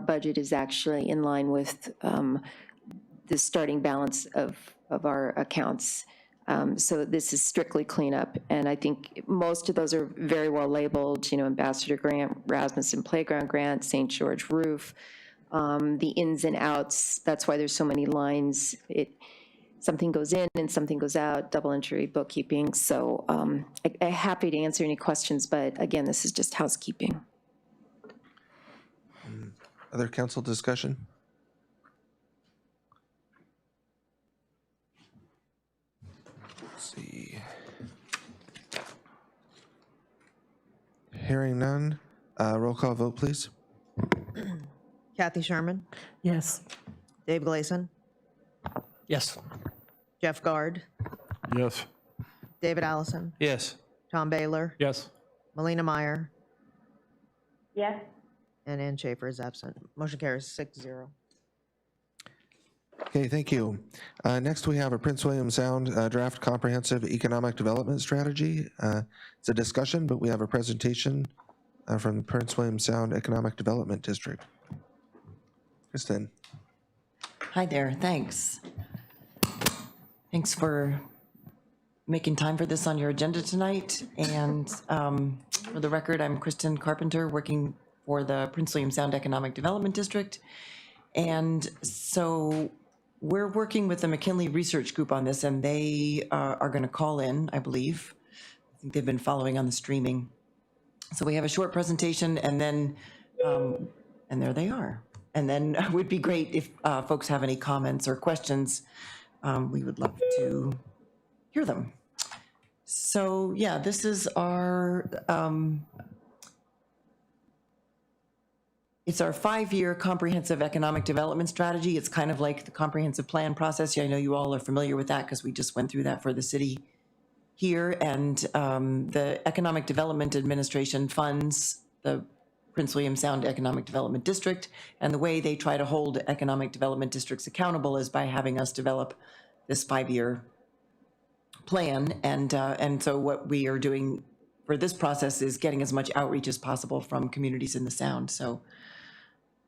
budget is actually in line with the starting balance of our accounts. So this is strictly cleanup, and I think most of those are very well labeled, you know, Ambassador Grant, Rasmussen Playground Grant, St. George Roof, the ins and outs. That's why there's so many lines. Something goes in and something goes out, double entry bookkeeping. So I'm happy to answer any questions, but again, this is just housekeeping. Other council discussion? Let's see. Hearing none, roll call vote, please. Kathy Sherman, Yes. Dave Gleason, Yes. Jeff Guard, Yes. David Allison, Yes. Tom Baylor, Yes. Melina Meyer, Yes. and Ann Schaefer is absent. Motion carries 6-0. Okay, thank you. Next, we have a Prince William Sound Draft Comprehensive Economic Development Strategy. It's a discussion, but we have a presentation from the Prince William Sound Economic Development District. Kristen. Hi there, thanks. Thanks for making time for this on your agenda tonight. And for the record, I'm Kristen Carpenter, working for the Prince William Sound Economic Development District. And so we're working with the McKinley Research Group on this, and they are going to call in, I believe. I think they've been following on the streaming. So we have a short presentation, and then, and there they are. And then it would be great if folks have any comments or questions. We would love to hear them. So yeah, this is our, it's our 5-year comprehensive economic development strategy. It's kind of like the comprehensive plan process. I know you all are familiar with that because we just went through that for the city here. And the Economic Development Administration funds the Prince William Sound Economic Development District, and the way they try to hold economic development districts accountable is by having us develop this 5-year plan. And so what we are doing for this process is getting as much outreach as possible from communities in the Sound. So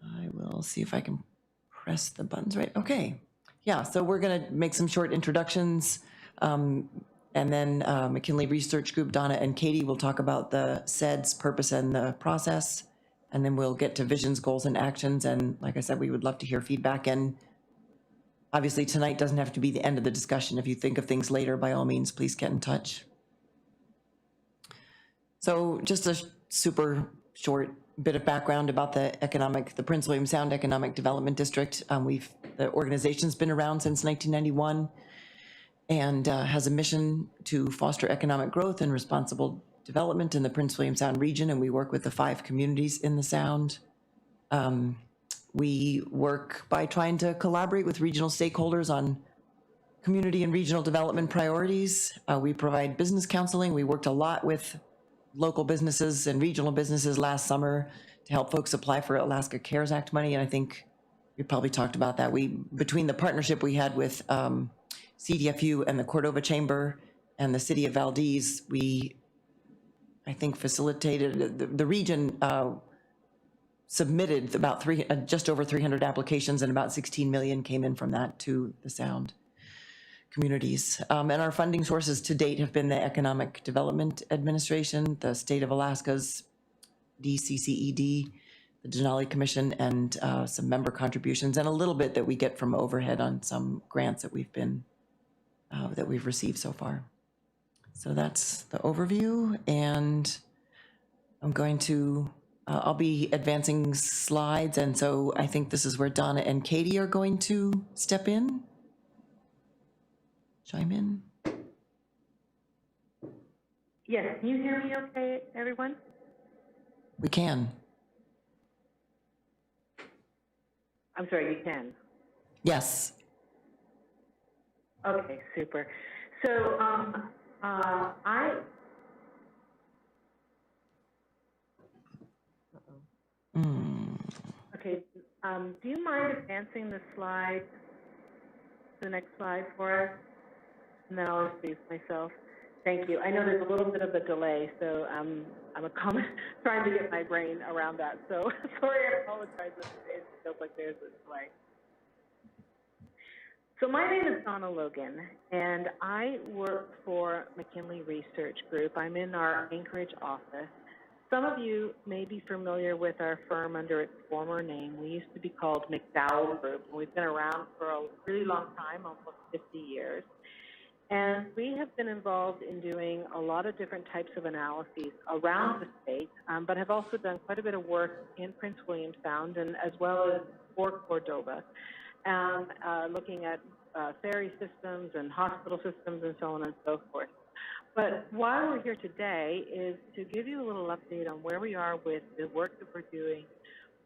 I will see if I can press the buttons right. Okay. Yeah, so we're going to make some short introductions. And then McKinley Research Group, Donna and Katie will talk about the SED's purpose and the process. And then we'll get to visions, goals, and actions. And like I said, we would love to hear feedback. And obviously tonight doesn't have to be the end of the discussion. If you think of things later, by all means, please get in touch. So just a super short bit of background about the Prince William Sound Economic Development District. The organization's been around since 1991 and has a mission to foster economic growth and responsible development in the Prince William Sound region, and we work with the 5 communities in the Sound. We work by trying to collaborate with regional stakeholders on community and regional development priorities. We provide business counseling. We worked a lot with local businesses and regional businesses last summer to help folks apply for Alaska CARES Act money, and I think we probably talked about that. Between the partnership we had with CDFU and the Cordova Chamber and the City of Valdez, I think facilitated, the region submitted about just over 300 applications, and about 16 million came in from that to the Sound communities. And our funding sources to date have been the Economic Development Administration, the State of Alaska's DCCED, the Denali Commission, and some member contributions, and a little bit that we get from overhead on some grants that we've received so far. So that's the overview, and I'm going to, I'll be advancing slides, and so I think this is where Donna and Katie are going to step in, chime in. Yes, can you hear me okay, everyone? We can. I'm sorry, you can. Yes. Okay, super. So okay, do you mind advancing the slide, the next slide for us? And then I'll introduce myself. Thank you. I know there's a little bit of a delay, so I'm trying to get my brain around that. So sorry, I apologize if it feels like there's a delay. So my name is Donna Logan, and I work for McKinley Research Group. I'm in our Anchorage office. Some of you may be familiar with our firm under its former name. We used to be called McDowell Group, and we've been around for a really long time, almost 50 years. And we have been involved in doing a lot of different types of analyses around the state, but have also done quite a bit of work in Prince William Sound and as well as for Cordova, looking at ferry systems and hospital systems and so on and so forth. But why we're here today is to give you a little update on where we are with the work that we're doing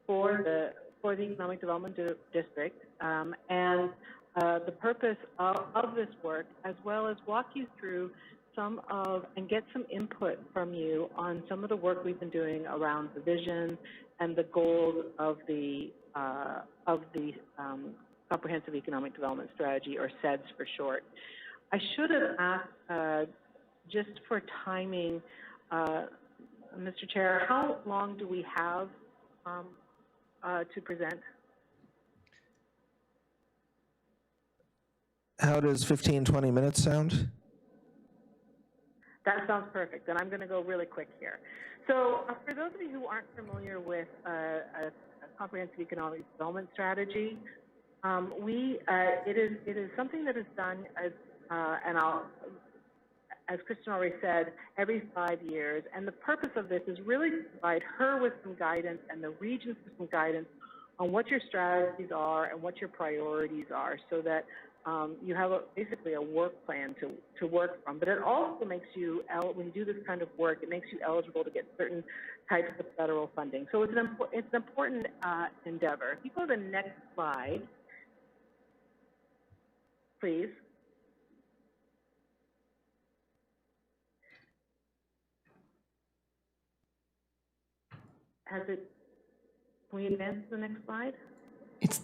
for the Economic Development District and the purpose of this work, as well as walk you through and get some input from you on some of the work we've been doing around the vision and the goals of the Comprehensive Economic Development Strategy, or CEDS for short. I should have asked, just for timing, Mr. Chair, how long do we have to present? How does 15, 20 minutes sound? That sounds perfect, and I'm going to go really quick here. So for those of you who aren't familiar with a Comprehensive Economic Development Strategy, it is something that is done as, as Kristen already said, every 5 years. And the purpose of this is really to provide her with some guidance and the regions with some guidance on what your strategies are and what your priorities are, so that you have basically a work plan to work from. But it also makes you, when you do this kind of work, it makes you eligible to get certain types of federal funding. So it's an important endeavor. If you go to the next slide, please. Can we advance to the next slide?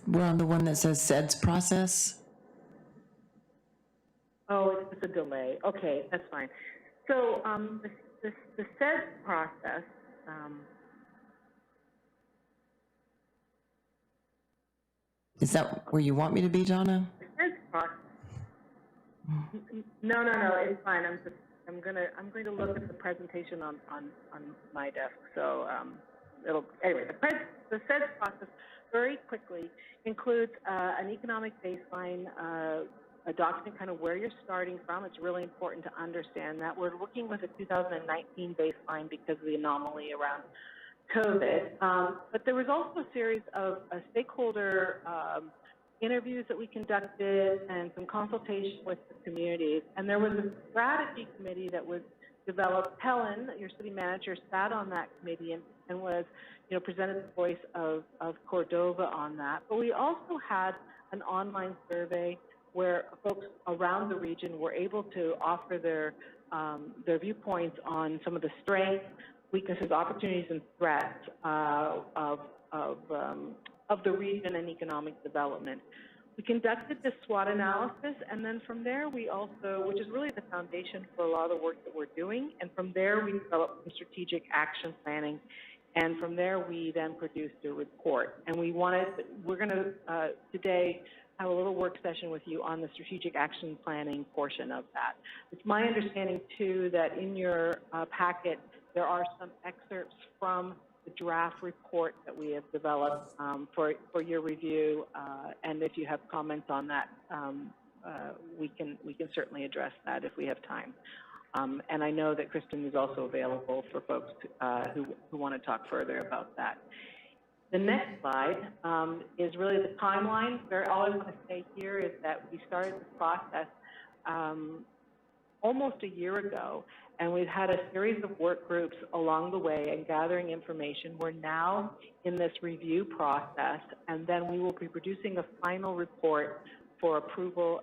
We're on the one that says CEDS process. Oh, it's just a delay. Okay, that's fine. So the CEDS process, is that where you want me to be, Donna? the CEDS process. No, it's fine. I'm going to look at the presentation on my desk. So anyway, the CEDS process very quickly includes an economic baseline, a document kind of where you're starting from. It's really important to understand that. We're working with a 2019 baseline because of the anomaly around COVID. But there was also a series of stakeholder interviews that we conducted and some consultation with the communities. And there was a strategy committee that was developed. Helen, your city manager, sat on that committee and was, presented the voice of Cordova on that. But we also had an online survey where folks around the region were able to offer their viewpoints on some of the strengths, weaknesses, opportunities, and threats of the region and economic development. We conducted this SWOT analysis, and then from there we also, which is really the foundation for a lot of the work that we're doing, and from there we developed some strategic action planning, and from there we then produced a report. And we're going to today have a little work session with you on the strategic action planning portion of that. It's my understanding too that in your packet there are some excerpts from the draft report that we have developed for your review, and if you have comments on that, we can certainly address that if we have time. And I know that Kristen is also available for folks who want to talk further about that. The next slide is really the timeline. Where all I want to say here is that we started the process almost a year ago, and we've had a series of work groups along the way and gathering information. We're now in this review process, and then we will be producing a final report for approval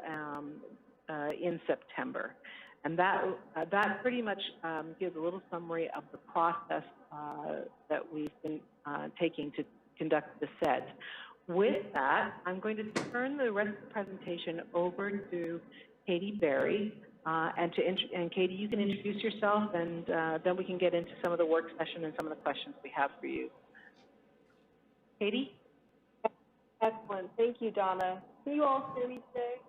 in September. And that pretty much gives a little summary of the process that we've been taking to conduct the SEDS. With that, I'm going to turn the rest of the presentation over to Katie Berry. And Katie, you can introduce yourself, and then we can get into some of the work session and some of the questions we have for you. Katie? Excellent. Thank you, Donna. Can you all hear me today?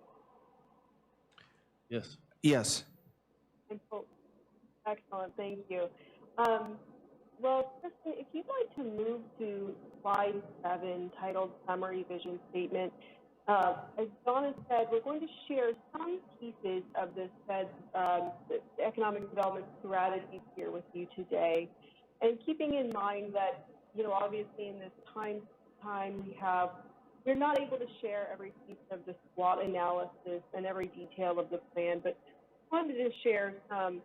Yes. Yes. Excellent. Thank you. Well, Kristen, if you'd like to move to slide 7, titled Summary Vision Statement, as Donna said, we're going to share some pieces of this the economic development strategies here with you today. And keeping in mind that, obviously in this time we're not able to share every piece of the SWOT analysis and every detail of the plan, but wanted to share some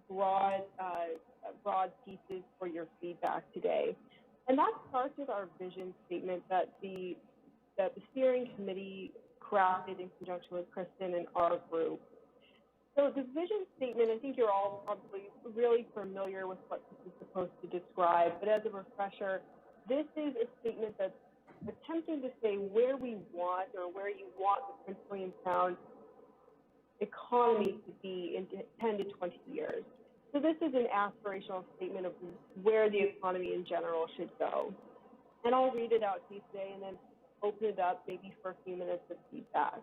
broad pieces for your feedback today. And that starts with our vision statement that the steering committee crafted in conjunction with Kristen and our group. So the vision statement, I think you're all probably really familiar with what this is supposed to describe, but as a refresher, this is a statement that's attempting to say where we want or where you want the Prince William Sound economy to be in 10 to 20 years. So this is an aspirational statement of where the economy in general should go. And I'll read it out to you today and then open it up maybe for a few minutes of feedback.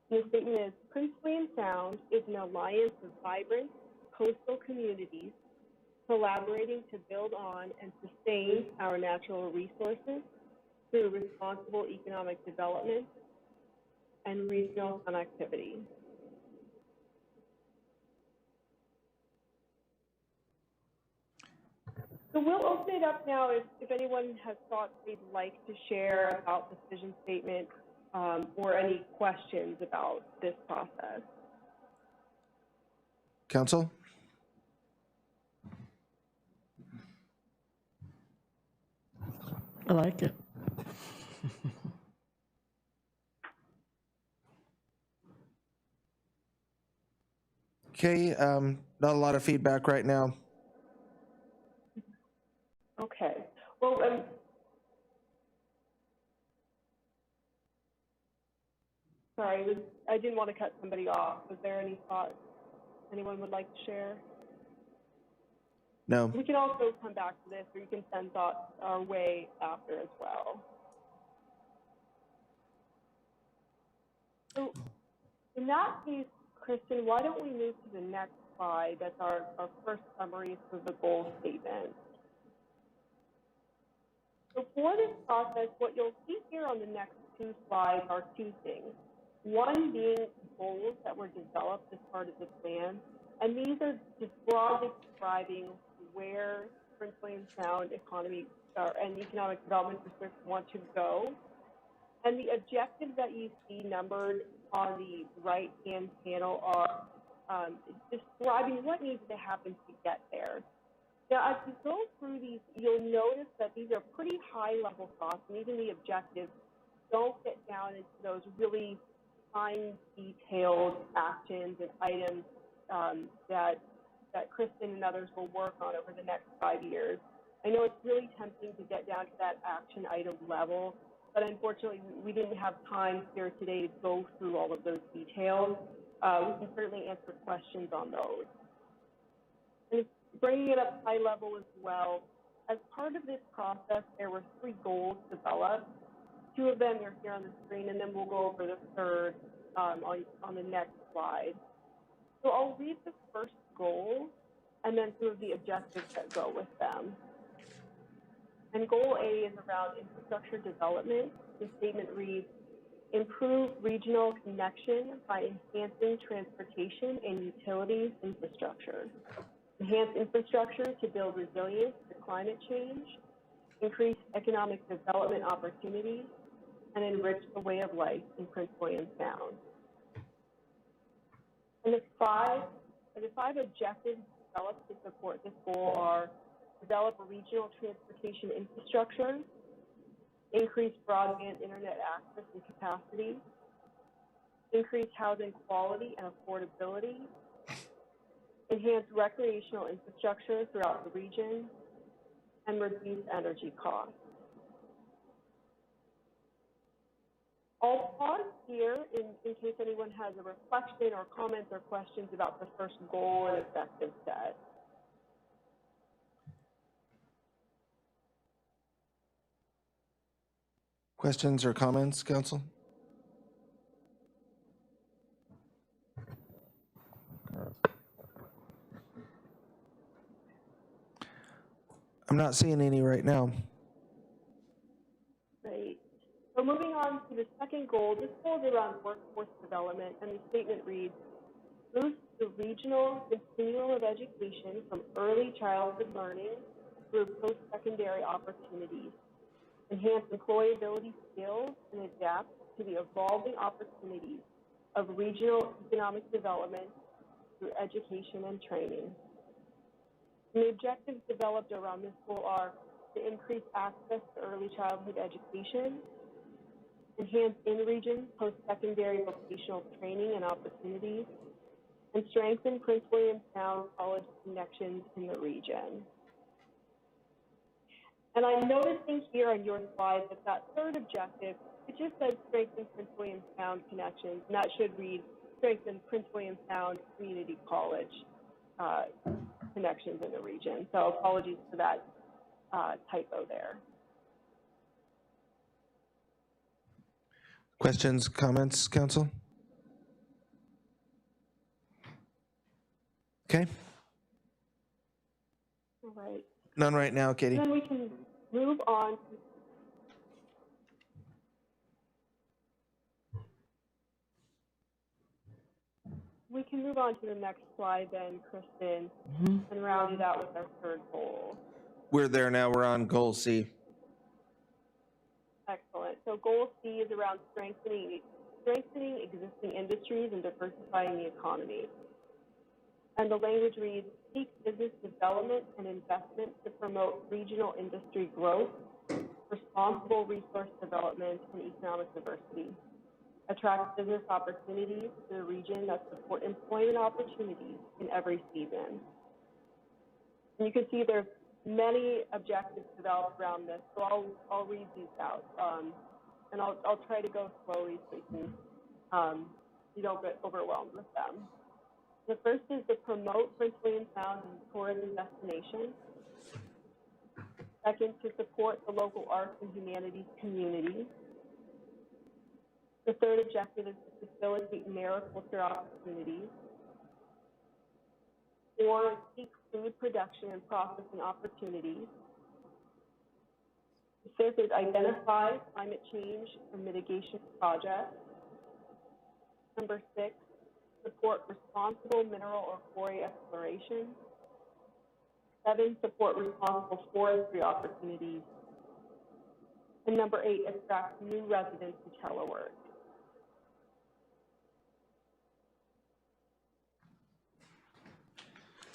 The statement is, Prince William Sound is an alliance of vibrant coastal communities collaborating to build on and sustain our natural resources through responsible economic development and regional connectivity. So we'll open it up now if anyone has thoughts they'd like to share about this vision statement or any questions about this process. Council? I like it. Okay, not a lot of feedback right now. Okay. Well, sorry, I didn't want to cut somebody off. Was there any thoughts anyone would like to share? No. We can also come back to this, or you can send thoughts our way after as well. So in that case, Kristen, why don't we move to the next slide? That's our first summary for the goal statement. So for this process, what you'll see here on the next 2 slides are 2 things. One being goals that were developed as part of the plan, and these are just broadly describing where Prince William Sound economy and economic development districts want to go. And the objectives that you see numbered on the right-hand panel are describing what needs to happen to get there. Now, as you go through these, you'll notice that these are pretty high-level thoughts, and even the objectives don't get down into those really fine, detailed actions and items that Kristen and others will work on over the next 5 years. I know it's really tempting to get down to that action item level, but unfortunately, we didn't have time here today to go through all of those details. We can certainly answer questions on those. And bringing it up high level as well, as part of this process, there were 3 goals developed. 2 of them are here on the screen, and then we'll go over the third on the next slide. So I'll read the first goal and then some of the objectives that go with them. And goal A is around infrastructure development. The statement reads, improve regional connection by enhancing transportation and utilities infrastructure, enhance infrastructure to build resilience to climate change, increase economic development opportunities, and enrich the way of life in Prince William Sound. And the five objectives developed to support this goal are: develop a regional transportation infrastructure, increase broadband internet access and capacity, increase housing quality and affordability, enhance recreational infrastructure throughout the region, and reduce energy costs. I'll pause here in case anyone has a reflection or comments or questions about the first goal and objective set. Questions or comments, council? I'm not seeing any right now. Great. So moving on to the second goal, this goal is around workforce development, and the statement reads: boost the regional continuum of education from early childhood learning through post-secondary opportunities, enhance employability skills, and adapt to the evolving opportunities of regional economic development through education and training. And the objectives developed around this goal are to increase access to early childhood education, enhance in-region post-secondary vocational training and opportunities, and strengthen Prince William Sound college connections in the region. And I'm noticing here on your slide that third objective, it just says strengthen Prince William Sound connections, and that should read strengthen Prince William Sound Community College connections in the region. So apologies for that typo there. Questions, comments, council? Okay. All right. None right now, Katie. And then we can move on. We can move on to the next slide then, Kristen, and round it out with our third goal. We're there now. We're on goal C. Excellent. So goal C is around strengthening existing industries and diversifying the economy. And the language reads: seek business development and investment to promote regional industry growth, responsible resource development, and economic diversity. Attract business opportunities to the region that support employment opportunities in every season. And you can see there's many objectives developed around this, so I'll read these out, and I'll try to go slowly so you don't get overwhelmed with them. The first is to promote Prince William Sound as a tourism destination. Second, to support the local arts and humanities community. The third objective is to facilitate mariculture opportunities. 4, seek food production and processing opportunities. The fifth is identify climate change and mitigation projects. Number 6, support responsible mineral or quarry exploration. 7, support responsible forestry opportunities. And number 8, attract new residents to telework.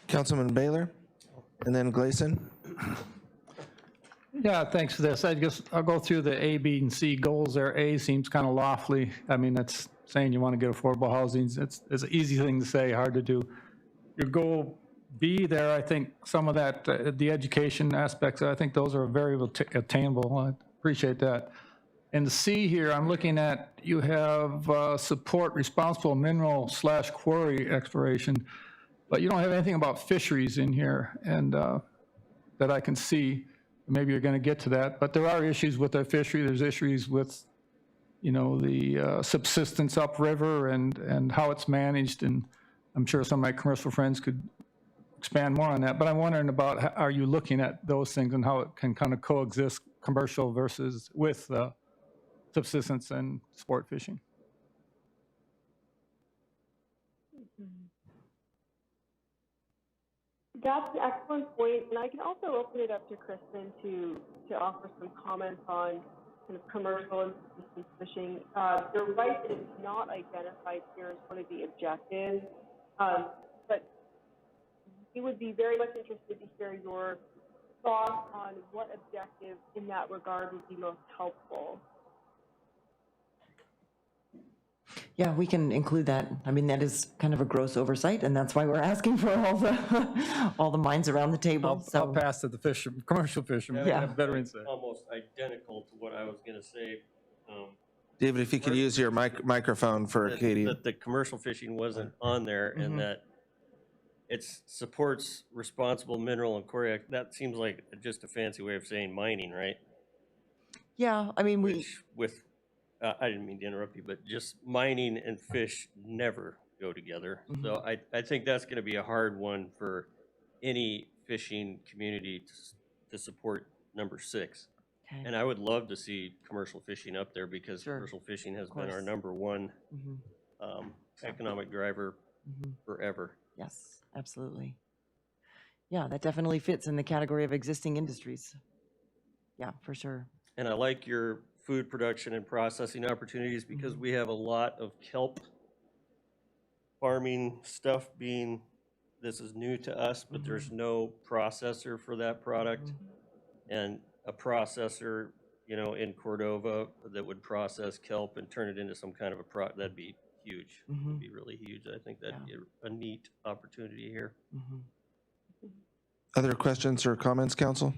Councilman Baylor, and then Gleason. Yeah, thanks for this. I'll go through the A, B, and C goals there. A seems kind of lofty. I mean, that's saying you want to get affordable housing. It's an easy thing to say, hard to do. Your goal B there, I think some of that, the education aspects, I think those are very attainable. I appreciate that. And the C here, I'm looking at, you have support responsible mineral/quarry exploration, but you don't have anything about fisheries in here, and that I can see. Maybe you're going to get to that, but there are issues with our fishery. There's issues with, the subsistence upriver and how it's managed, and I'm sure some of my commercial friends could expand more on that. But I'm wondering about, are you looking at those things and how it can kind of coexist, commercial versus with subsistence and sport fishing. That's an excellent point, and I can also open it up to Kristen to offer some comments on kind of commercial and subsistence fishing. You're right that it's not identified here as one of the objectives, but we would be very much interested to hear your thoughts on what objective in that regard would be most helpful. Yeah, we can include that. I mean, that is kind of a gross oversight, and that's why we're asking for all the minds around the table. I'll pass to the commercial fishermen. Yeah. They have better insight. Almost identical to what I was gonna say. David, if you could use your microphone for that- Katie. That the commercial fishing wasn't on there and that it supports responsible mineral and quarry. That seems like just a fancy way of saying mining, right? Yeah, I mean, With, I didn't mean to interrupt you, but just mining and fish never go together. So I think that's gonna be a hard one for any fishing community to support number 6. Okay. And I would love to see commercial fishing up there because Sure. commercial fishing has Of been our course. number one economic driver forever. Yes, absolutely. Yeah, that definitely fits in the category of existing industries. Yeah, for sure. And I like your food production and processing opportunities because we have a lot of kelp farming stuff this is new to us, but there's no processor for that product. And a processor, in Cordova that would process kelp and turn it into some kind of that'd be huge. It'd be really huge. I think that'd be a neat opportunity here. Other questions or comments, council?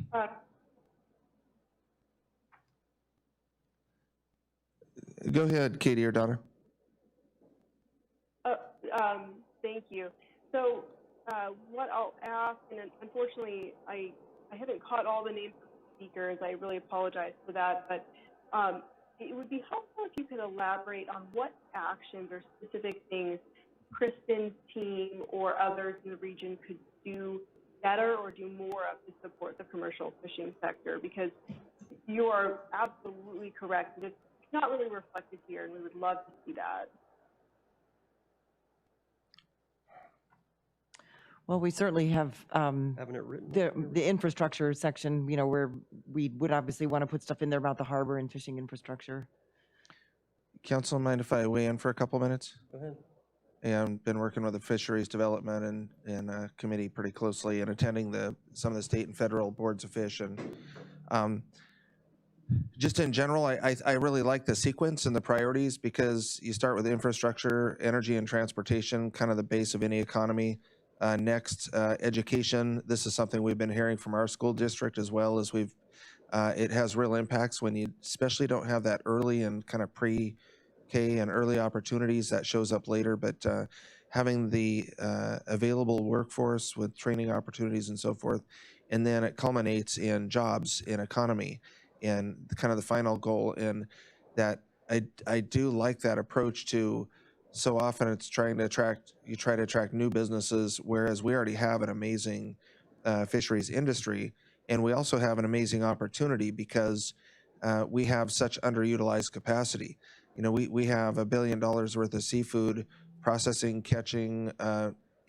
Go ahead, Katie or Donna. Thank you. So what I'll ask, and unfortunately I haven't caught all the names of the speakers, I really apologize for that, but it would be helpful if you could elaborate on what actions or specific things Kristen's team or others in the region could do better or do more of to support the commercial fishing sector, because you are absolutely correct. It's not really reflected here, and we would love to see that. Well, we certainly have Having it written. the infrastructure section, where we would obviously want to put stuff in there about the harbor and fishing infrastructure. Council, mind if I weigh in for a couple minutes? Go ahead. Yeah, I've been working with the fisheries development and committee pretty closely and attending some of the state and federal boards of fish. And just in general, I really like the sequence and the priorities because you start with infrastructure, energy and transportation, kind of the base of any economy. Next, education. This is something we've been hearing from our school district as well as it has real impacts when you especially don't have that early and kind of pre-K and early opportunities that shows up later, but having the available workforce with training opportunities and so forth, and then it culminates in jobs, in economy, and kind of the final goal. And that I do like that approach to. So often it's try to attract new businesses, whereas we already have an amazing fisheries industry. And we also have an amazing opportunity because we have such underutilized capacity. We have $1 billion worth of seafood processing, catching,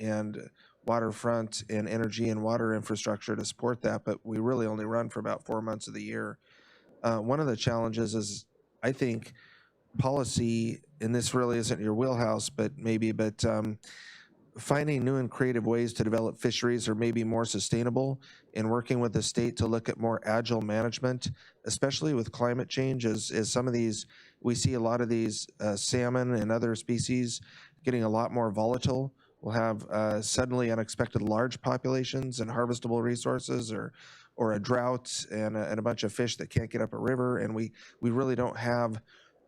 and waterfront and energy and water infrastructure to support that, but we really only run for about 4 months of the year. One of the challenges is, I think, policy, and this really isn't your wheelhouse, but finding new and creative ways to develop fisheries or maybe more sustainable, and working with the state to look at more agile management, especially with climate change, as some of these, we see a lot of these salmon and other species getting a lot more volatile. We'll have suddenly unexpected large populations and harvestable resources, or a drought and a bunch of fish that can't get up a river, and we really don't have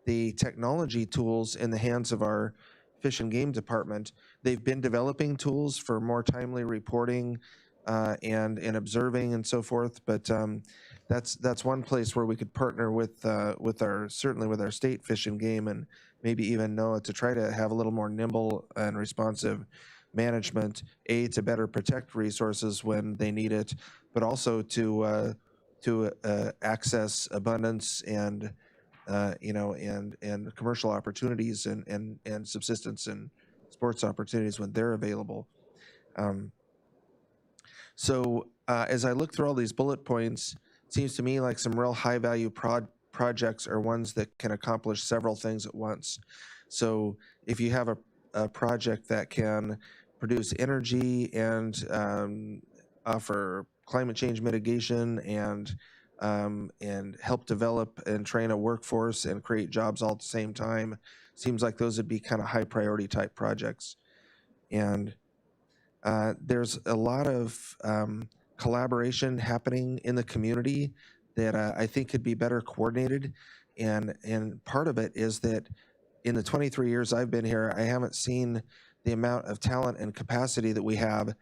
the technology tools in the hands of our Fish and Game Department. They've been developing tools for more timely reporting and observing and so forth, but that's one place where we could partner with certainly with our state Fish and Game, and maybe even NOAA, to try to have a little more nimble and responsive management, to better protect resources when they need it, but also to access abundance and and commercial opportunities and subsistence and sports opportunities when they're available. As I look through all these bullet points, it seems to me like some real high value projects are ones that can accomplish several things at once. So if you have a project that can produce energy and offer climate change mitigation and help develop and train a workforce and create jobs all at the same time, seems like those would be kind of high priority type projects. And there's a lot of collaboration happening in the community that I think could be better coordinated. And part of it is that in the 23 years I've been here, I haven't seen the amount of talent and capacity that we have,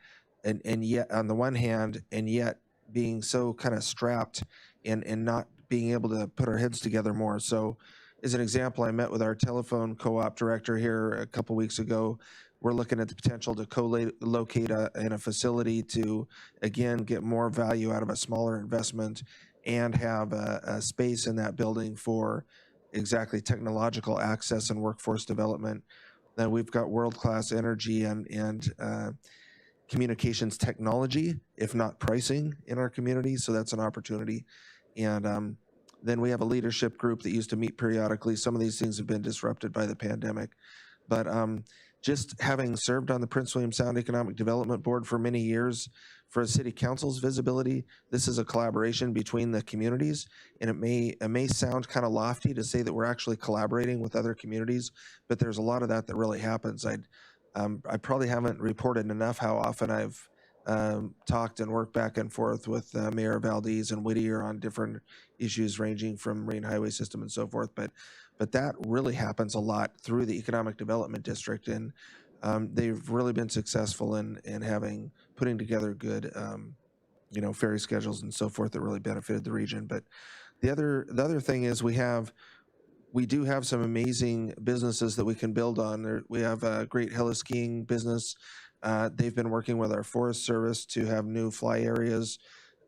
and yet on the one hand, and yet being so kind of strapped and not being able to put our heads together more. So as an example, I met with our telephone co-op director here a couple weeks ago. We're looking at the potential to co-locate in a facility to, again, get more value out of a smaller investment and have a space in that building for exactly technological access and workforce development. Then we've got world-class energy and communications technology, if not pricing, in our community, so that's an opportunity. And then we have a leadership group that used to meet periodically. Some of these things have been disrupted by the pandemic. But just having served on the Prince William Sound Economic Development Board for many years, for the city council's visibility, this is a collaboration between the communities, and it may sound kind of lofty to say that we're actually collaborating with other communities, but there's a lot of that really happens. I probably haven't reported enough how often I've talked and worked back and forth with Mayor Valdez and Whittier on different issues ranging from marine highway system and so forth, but that really happens a lot through the Economic Development District, and they've really been successful in putting together good ferry schedules and so forth that really benefited the region. But the other thing is we do have some amazing businesses that we can build on. We have a great heli-skiing business. They've been working with our Forest Service to have new fly areas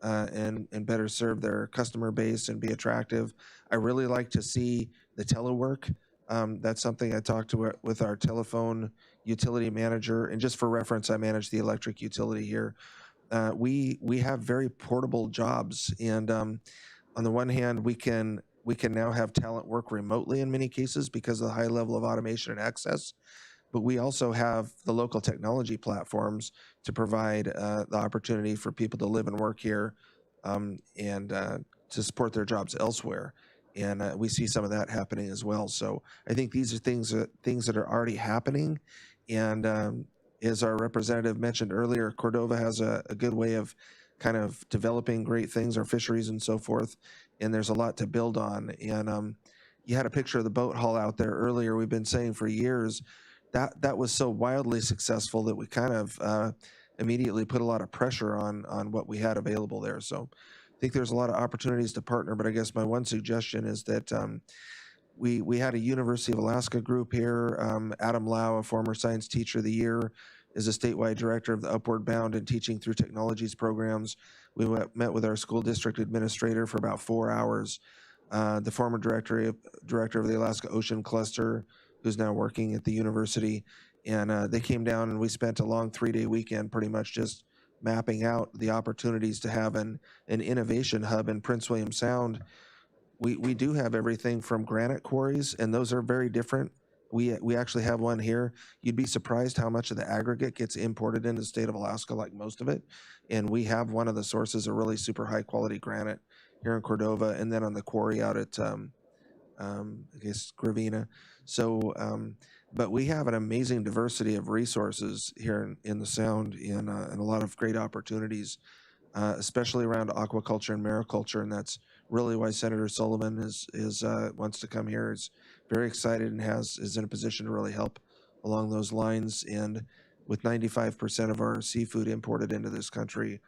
and better serve their customer base and be attractive. I really like to see the telework. That's something I talked with our telephone utility manager. And just for reference, I manage the electric utility here. We have very portable jobs, and on the one hand, we can now have talent work remotely in many cases because of the high level of automation and access. But we also have the local technology platforms to provide the opportunity for people to live and work here and to support their jobs elsewhere. And we see some of that happening as well. So I think these are things that are already happening. And as our representative mentioned earlier, Cordova has a good way of kind of developing great things, our fisheries and so forth. And there's a lot to build on. And you had a picture of the boat haul out there earlier. We've been saying for years that was so wildly successful that we kind of immediately put a lot of pressure on what we had available there. So I think there's a lot of opportunities to partner, but I guess my one suggestion is that we had a University of Alaska group here. Adam Lau, a former science teacher of the year, is a statewide director of the Upward Bound and Teaching Through Technologies programs. We met with our school district administrator for about 4 hours. The former director of the Alaska Ocean Cluster, who's now working at the university, and they came down and we spent a long 3-day weekend pretty much just mapping out the opportunities to have an innovation hub in Prince William Sound. We do have everything from granite quarries, and those are very different. We actually have one here. You'd be surprised how much of the aggregate gets imported into the state of Alaska, like most of it. And we have one of the sources of really super high quality granite here in Cordova, and then on the quarry out at I guess Gravina. So, but we have an amazing diversity of resources here in the Sound, and a lot of great opportunities, especially around aquaculture and mariculture, and that's really why Senator Sullivan wants to come here. Is very excited and is in a position to really help along those lines. And with 95% of our seafood imported into this country,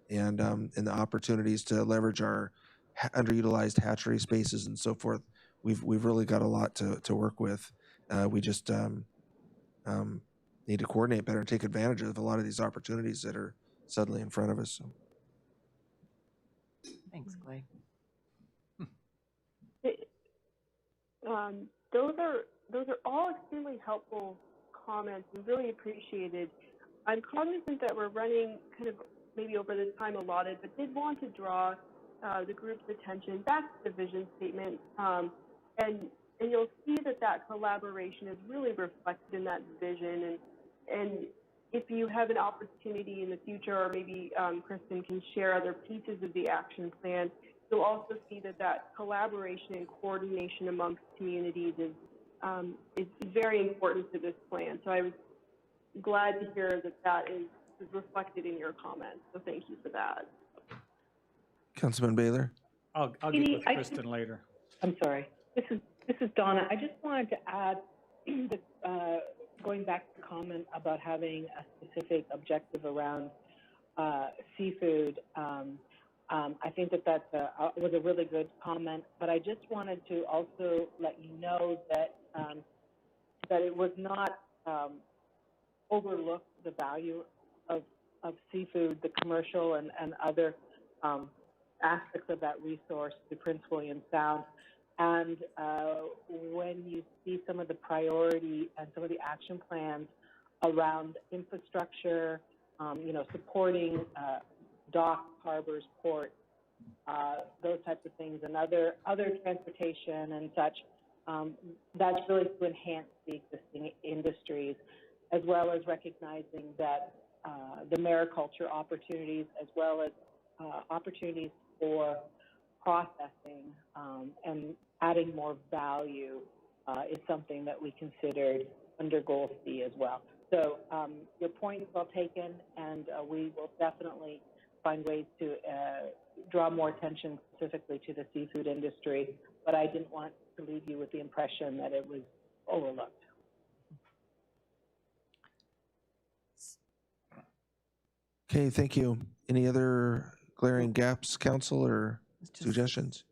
and the opportunities to leverage our underutilized hatchery spaces and so forth, we've really got a lot to work with. We just need to coordinate better and take advantage of a lot of these opportunities that are suddenly in front of us. So. Thanks, Clay. Those are all extremely helpful comments and really appreciated. I'm cognizant that we're running kind of maybe over the time allotted, but did want to draw the group's attention back to the vision statement. And you'll see that collaboration is really reflected in that vision. And if you have an opportunity in the future, or maybe Kristen can share other pieces of the action plan, you'll also see that collaboration and coordination amongst communities is very important to this plan. So I was glad to hear that is reflected in your comments. So thank you for that. Councilman Baylor? I'll get with Kristen later. I'm sorry. This is Donna. I just wanted to add, going back to the comment about having a specific objective around seafood. I think that was a really good comment, but I just wanted to also let you know that that it was not overlooked the value of seafood, the commercial and other aspects of that resource, the Prince William Sound. And when you see some of the priority and some of the action plans around infrastructure, supporting docks, harbors, ports, those types of things, and other transportation and such, that's really to enhance the existing industries, as well as recognizing that the mariculture opportunities, as well as opportunities for processing and adding more value is something that we considered under Goal C as well. So your point is well taken, and we will definitely find ways to draw more attention specifically to the seafood industry, but I didn't want to leave you with the impression that it was overlooked. Okay, thank you. Any other glaring gaps, council, or suggestions?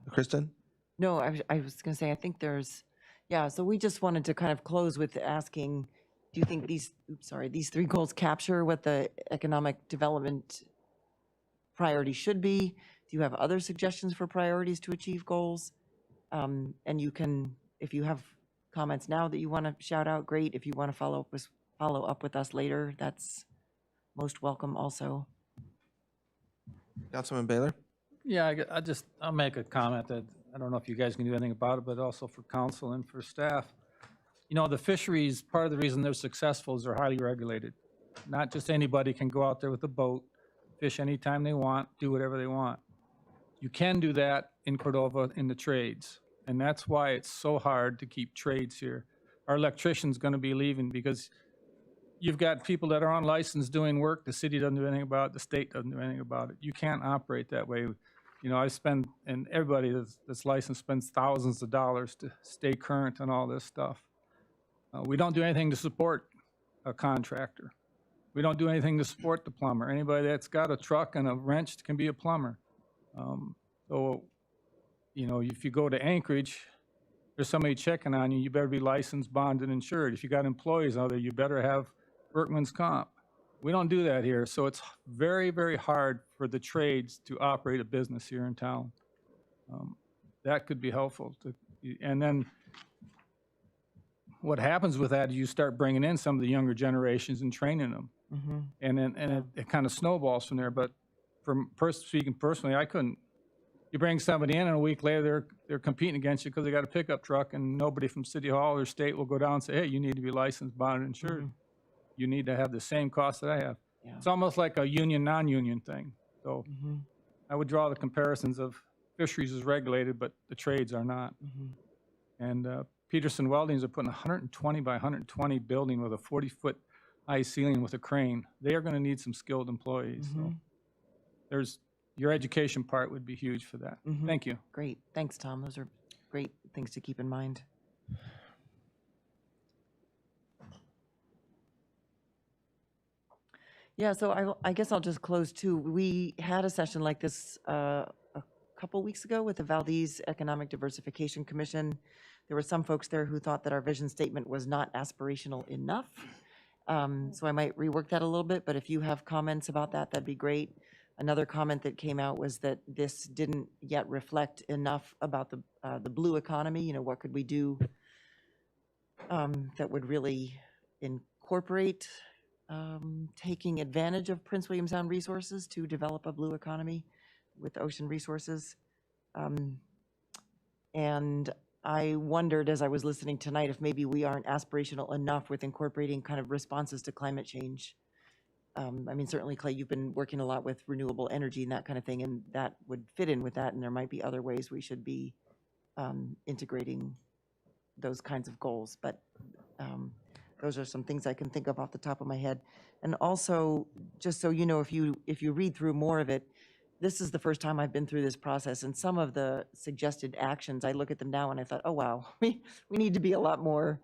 Kristen? No, I was going to say, I think there's, so we just wanted to kind of close with asking, do you think these three goals capture what the economic development priority should be? Do you have other suggestions for priorities to achieve goals? And you can, if you have comments now that you want to shout out, great. If you want to follow up with us later, that's most welcome also. Councilman Baylor? Yeah, I'll make a comment that I don't know if you guys can do anything about it, but also for council and for staff. The fisheries, part of the reason they're successful is they're highly regulated. Not just anybody can go out there with a boat, fish anytime they want, do whatever they want. You can do that in Cordova in the trades, and that's why it's so hard to keep trades here. Our electrician's going to be leaving because you've got people that are on license doing work, the city doesn't do anything about it, the state doesn't do anything about it. You can't operate that way. I spend, and everybody that's licensed spends thousands of dollars to stay current on all this stuff. We don't do anything to support a contractor. We don't do anything to support the plumber. Anybody that's got a truck and a wrench can be a plumber. If you go to Anchorage, there's somebody checking on you, you better be licensed, bonded, insured. If you got employees out there, you better have workman's comp. We don't do that here, so it's very, very hard for the trades to operate a business here in town. That could be helpful. And then what happens with that is you start bringing in some of the younger generations and training them. Mm-hmm. And then it kind of snowballs from there. But speaking personally, I couldn't. You bring somebody in, and a week later they're competing against you because they got a pickup truck, and nobody from City Hall or state will go down and say, hey, you need to be licensed, bonded, insured. Mm-hmm. You need to have the same cost that I have. Yeah. It's almost like a union, non-union thing. So mm-hmm. I would draw the comparisons of fisheries is regulated, but the trades are not. Mm-hmm. And Peterson Weldings are putting a 120 by 120 building with a 40-foot high ceiling with a crane. They are going to need some skilled employees. Mm-hmm. So your education part would be huge for that. Mm-hmm. Thank you. Great. Thanks, Tom. Those are great things to keep in mind. Yeah, so I guess I'll just close too. We had a session like this a couple weeks ago with the Valdez Economic Diversification Commission. There were some folks there who thought that our vision statement was not aspirational enough. So I might rework that a little bit, but if you have comments about that, that'd be great. Another comment that came out was that this didn't yet reflect enough about the blue economy. You know, what could we do that would really incorporate taking advantage of Prince William Sound resources to develop a blue economy with ocean resources. And I wondered as I was listening tonight if maybe we aren't aspirational enough with incorporating kind of responses to climate change. I mean, certainly, Clay, you've been working a lot with renewable energy and that kind of thing, and that would fit in with that, and there might be other ways we should be integrating those kinds of goals. But those are some things I can think of off the top of my head. And also, just so you know, if you read through more of it, this is the first time I've been through this process, and some of the suggested actions, I look at them now and I thought, oh, wow, we need to be a lot more,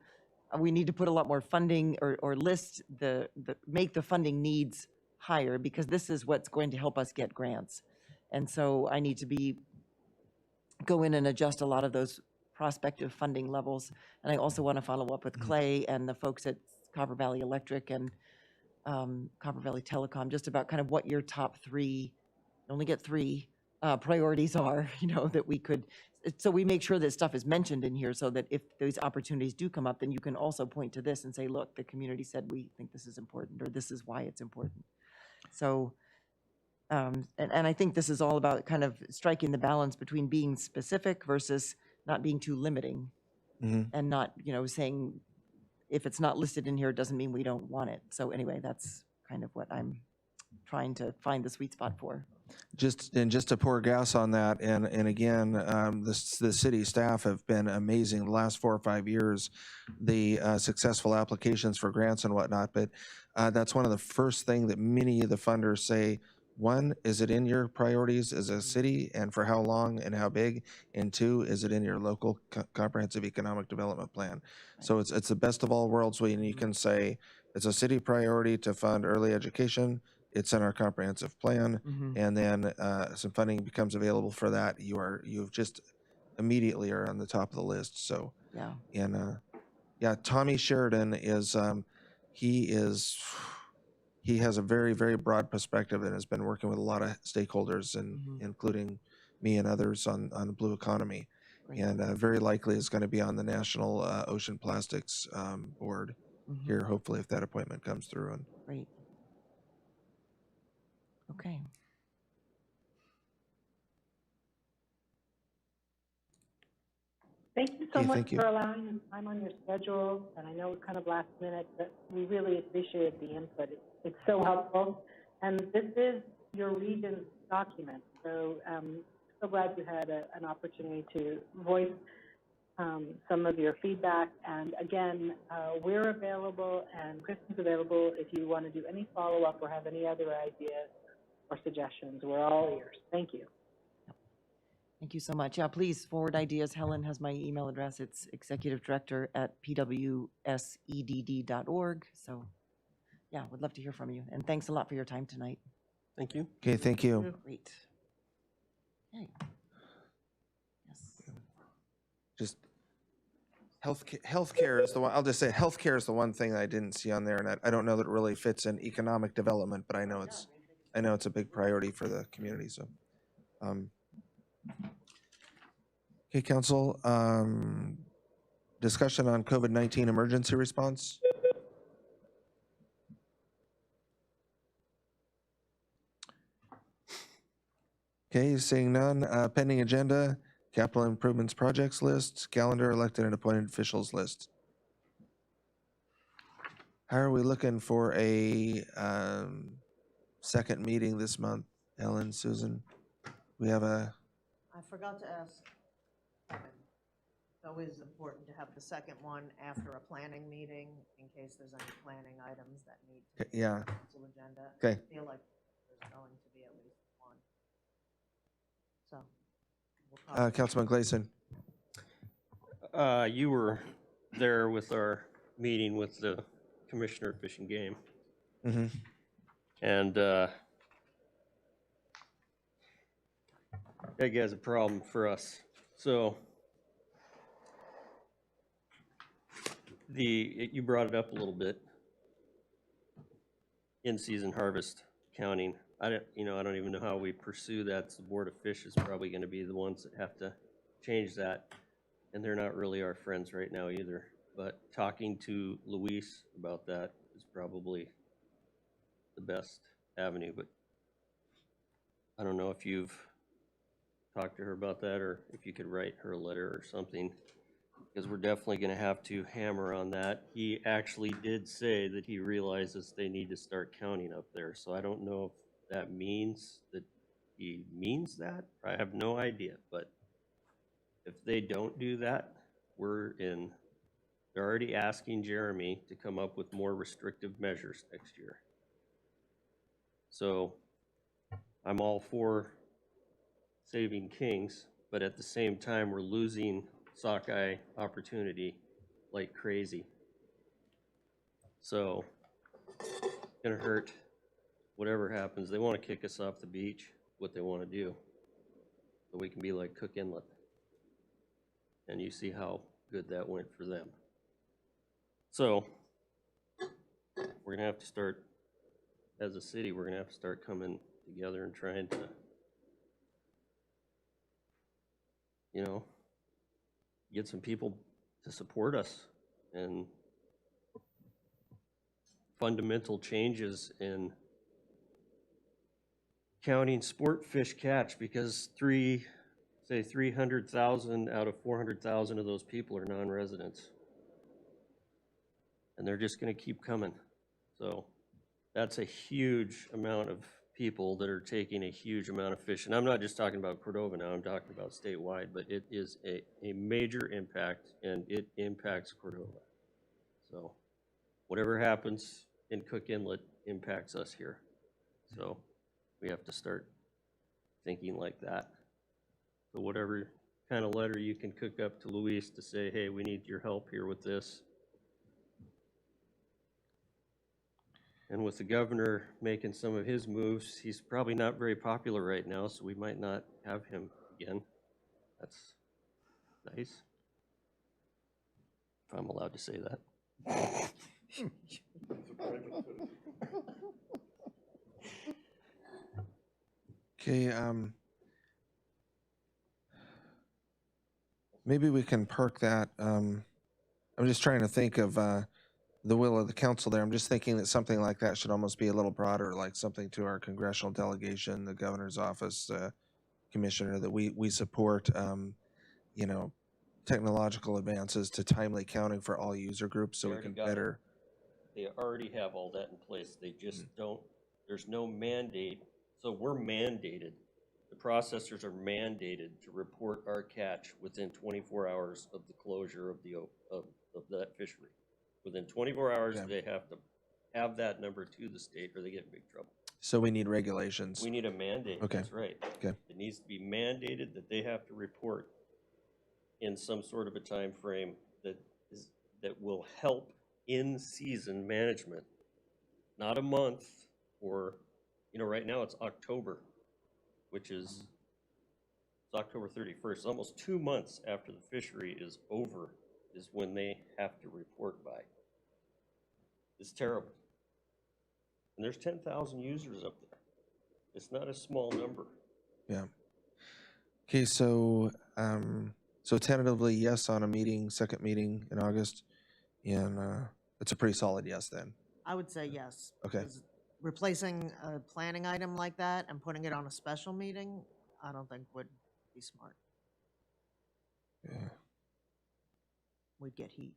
we need to put a lot more funding or list make the funding needs higher, because this is what's going to help us get grants. And so I need to go in and adjust a lot of those prospective funding levels. And I also want to follow up with Clay and the folks at Copper Valley Electric and Copper Valley Telecom, just about kind of what your top three, only get three priorities are, you know, that we could, so we make sure that stuff is mentioned in here so that if those opportunities do come up, then you can also point to this and say, look, the community said we think this is important, or this is why it's important. So, and I think this is all about kind of striking the balance between being specific versus not being too limiting, and not, you know, saying if it's not listed in here, it doesn't mean we don't want it. So anyway, that's kind of what I'm trying to find the sweet spot for. Just to pour gas on that, and again, the city staff have been amazing the last 4 or 5 years, the successful applications for grants and whatnot. But that's one of the first thing that many of the funders say. One, is it in your priorities as a city, and for how long and how big? And two, is it in your local comprehensive economic development plan? So it's the best of all worlds when you can say it's a city priority to fund early education. It's in our comprehensive plan, and then some funding becomes available for that. You've just immediately are on the top of the list. So yeah, and yeah, Tommy Sheridan is he has a very, very broad perspective and has been working with a lot of stakeholders, and including me and others on the blue economy, and very likely is going to be on the National Ocean Plastics Board here, hopefully, if that appointment comes through. And great. Okay. Thank you so much thank you. for allowing us time on your schedule, and I know it's kind of last minute, but we really appreciate the input. It's so helpful, and this is your region's document, so so glad you had an opportunity to voice some of your feedback. And again, we're available, and Kristen's available if you want to do any follow-up or have any other ideas or suggestions. We're all ears. Thank you. Thank you so much. Yeah, please forward ideas. Helen has my email address. It's executivedirector@pwsedd.org. So yeah, would love to hear from you. And thanks a lot for your time tonight. Thank you. Okay, thank you. Great. Okay. Yes. Just healthcare is the one. I'll just say healthcare is the one thing that I didn't see on there, and I don't know that it really fits in economic development, but I know it's a big priority for the community. So, okay, council, discussion on COVID-19 emergency response. Okay, seeing none, pending agenda, capital improvements projects list, calendar, elected and appointed officials list. How are we looking for a second meeting this month, Ellen, Susan? We have a... I forgot to ask. It's always important to have the second one after a planning meeting in case there's any planning items that need to be on the council agenda. Okay. I feel like there's going to be at least one. So. We'll Councilman Gleason. You were there with our meeting with the Commissioner of Fish and Game. And that guy's a problem for us. So you brought it up a little bit, in-season harvest counting. I don't even know how we pursue that. The Board of Fish is probably gonna be the ones that have to change that. And they're not really our friends right now either. But talking to Luis about that is probably the best avenue, but I don't know if you've talked to her about that, or if you could write her a letter or something, because we're definitely gonna have to hammer on that. He actually did say that he realizes they need to start counting up there, so I don't know if that means that he means that. I have no idea, but if they don't do that, they're already asking Jeremy to come up with more restrictive measures next year. So I'm all for saving kings, but at the same time, we're losing sockeye opportunity like crazy. So it's gonna hurt whatever happens. They want to kick us off the beach, what they want to do, so we can be like Cook Inlet. And you see how good that went for them. So we're gonna have to start, as a city, we're gonna have to start coming together and trying to, get some people to support us, and fundamental changes in counting sport fish catch, because 300,000 out of 400,000 of those people are non-residents. And they're just gonna keep coming. So that's a huge amount of people that are taking a huge amount of fish. And I'm not just talking about Cordova now, I'm talking about statewide, but it is a major impact, and it impacts Cordova. So whatever happens in Cook Inlet impacts us here. So we have to start thinking like that. So whatever kind of letter you can cook up to Luis to say, hey, we need your help here with this. And with the governor making some of his moves, he's probably not very popular right now, so we might not have him again. That's nice, if I'm allowed to say that. Okay, maybe we can park that. I'm just trying to think of the will of the council there. I'm just thinking that something like that should almost be a little broader, like something to our congressional delegation, the governor's office, commissioner, that we support, technological advances to timely counting for all user groups, so we can better. They already have all that in place. They just don't, there's no mandate. So we're mandated, the processors are mandated to report our catch within 24 hours of the closure of that fishery. Within 24 hours, they have to have that number to the state, or they get in big trouble. So we need regulations. We need a mandate, Okay. that's right. Okay. It needs to be mandated that they have to report in some sort of a time frame that will help in-season management. Not a month, or, right now it's October, which is, it's October 31st. It's almost 2 months after the fishery is over is when they have to report by. It's terrible. And there's 10,000 users up there. It's not a small number. Yeah. Okay, so tentatively, yes on a meeting, second meeting in August, and it's a pretty solid yes then. I would say yes. Okay. because Replacing a planning item like that and putting it on a special meeting, I don't think would be smart. Yeah. We'd get heat.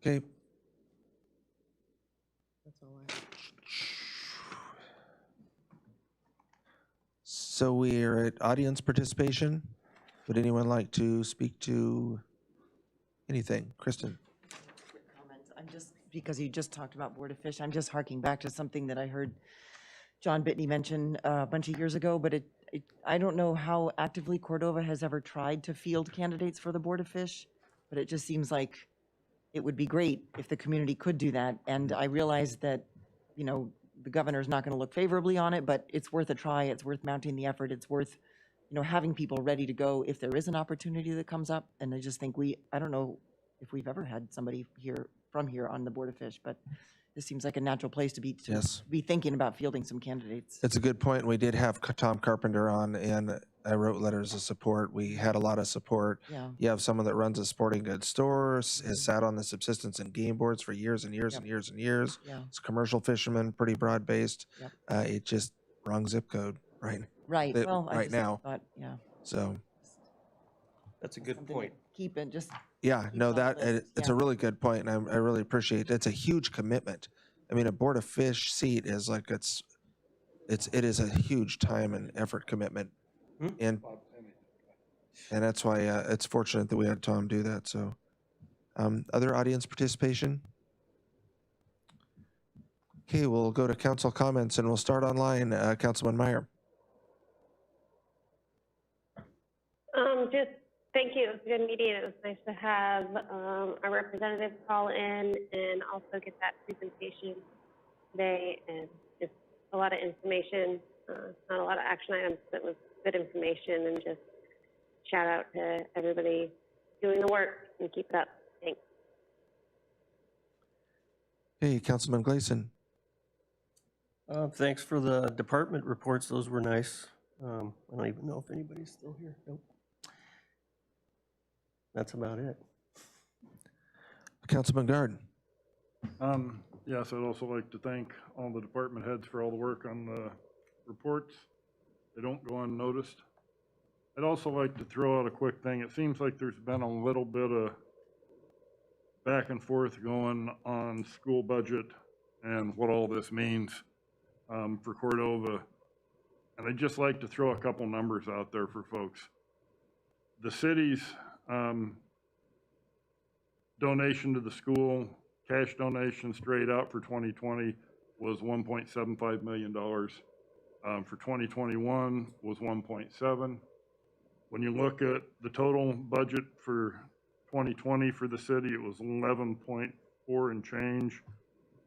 Okay. That's all I have. So we are at audience participation. Would anyone like to speak to anything? Kristen? Comments. I'm just, because you just talked about Board of Fish, I'm just harking back to something that I heard John Bitney mention a bunch of years ago, but I don't know how actively Cordova has ever tried to field candidates for the Board of Fish, but it just seems like it would be great if the community could do that. And I realize that, the governor's not going to look favorably on it, but it's worth a try. It's worth mounting the effort. It's worth you know, having people ready to go if there is an opportunity that comes up. And I just think I don't know if we've ever had somebody from here on the Board of Fish, but this seems like a natural place to be, Yes. be thinking about fielding some candidates. It's a good point. We did have Tom Carpenter on, and I wrote letters of support. We had a lot of support. Yeah. You have someone that runs a sporting goods store, has sat on the subsistence and game boards for years and years Yep. and years and years. Yeah. It's a commercial fisherman, pretty broad-based. Yep. It just wrong zip code, right? Right, That- well, I right just now. thought, yeah. So, That's a good something to point. Keep it, just, yeah, Keep no, it on the that, list, it's yeah. a really good point, and I really appreciate it. It's a huge commitment. I mean, a Board of Fish seat is like, it is a huge time and effort commitment. And that's why it's fortunate that we had Tom do that, so. Other audience participation? Okay, we'll go to council comments, and we'll start online. Councilman Meyer. Just thank you. It was a good meeting. It was nice to have our representatives call in and also get that presentation today, and just a lot of information. Not a lot of action items, but it was good information, and just shout out to everybody doing the work and keep it up. Thanks. Hey, Councilman Gleason. Thanks for the department reports. Those were nice. I don't even know if anybody's still here. Nope. That's about it. Councilman Garden. Yes, I'd also like to thank all the department heads for all the work on the reports. They don't go unnoticed. I'd also like to throw out a quick thing. It seems like there's been a little bit of back and forth going on school budget and what all this means for Cordova. And I'd just like to throw a couple numbers out there for folks. The city's donation to the school, cash donation straight out for 2020 was $1.75 million. For 2021 was 1.7. When you look at the total budget for 2020 for the city, it was 11.4 and change.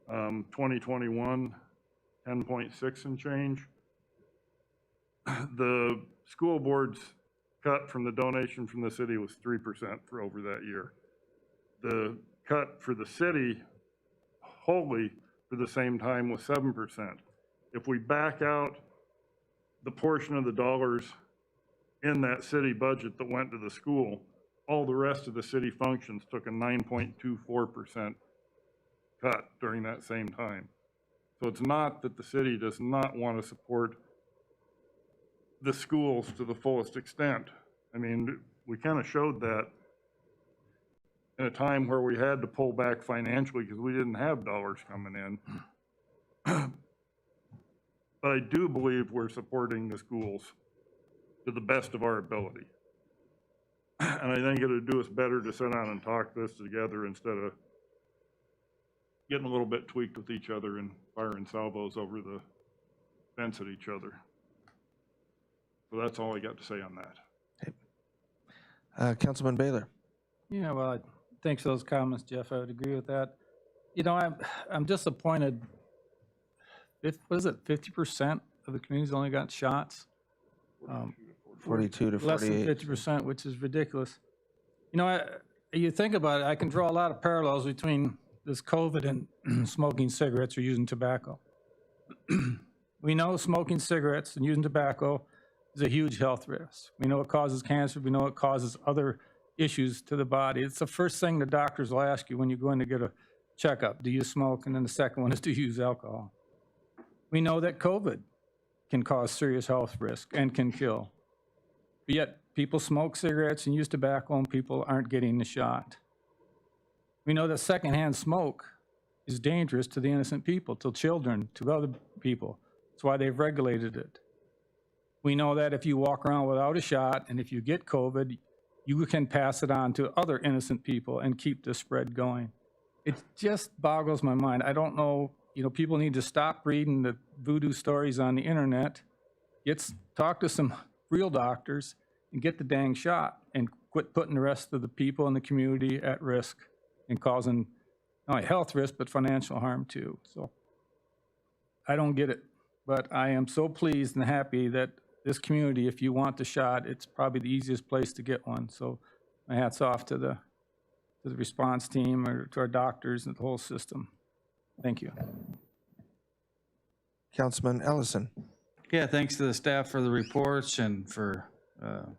2021, 10.6 and change. The school board's cut from the donation from the city was 3% for over that year. The cut for the city wholly for the same time was 7%. If we back out the portion of the dollars in that city budget that went to the school, all the rest of the city functions took a 9.24% cut during that same time. So it's not that the city does not want to support the schools to the fullest extent. I mean, we kind of showed that in a time where we had to pull back financially because we didn't have dollars coming in. But I do believe we're supporting the schools to the best of our ability. And I think it would do us better to sit down and talk this together instead of getting a little bit tweaked with each other and firing salvos over the fence at each other. So that's all I got to say on that. Councilman Baylor. Yeah, well, thanks for those comments, Jeff. I would agree with that. You know, I'm disappointed. What is it, 50% of the community's only got shots? 42 to Less than 48. 50%, which is ridiculous. You know, you think about it, I can draw a lot of parallels between this COVID and smoking cigarettes or using tobacco. We know smoking cigarettes and using tobacco is a huge health risk. We know it causes cancer. We know it causes other issues to the body. It's the first thing the doctors will ask you when you go in to get a checkup. Do you smoke? And then the second one is, do you use alcohol? We know that COVID can cause serious health risk and can kill. But yet people smoke cigarettes and use tobacco and people aren't getting the shot. We know that secondhand smoke is dangerous to the innocent people, to children, to other people. That's why they've regulated it. We know that if you walk around without a shot and if you get COVID, you can pass it on to other innocent people and keep the spread going. It just boggles my mind. I don't know, you know, people need to stop reading the voodoo stories on the internet, talk to some real doctors and get the dang shot and quit putting the rest of the people in the community at risk and causing not only health risk, but financial harm too. So I don't get it, but I am so pleased and happy that this community, if you want the shot, it's probably the easiest place to get one. So my hat's off to the response team or to our doctors and the whole system. Thank you. Councilman Ellison. Yeah, thanks to the staff for the reports and for, to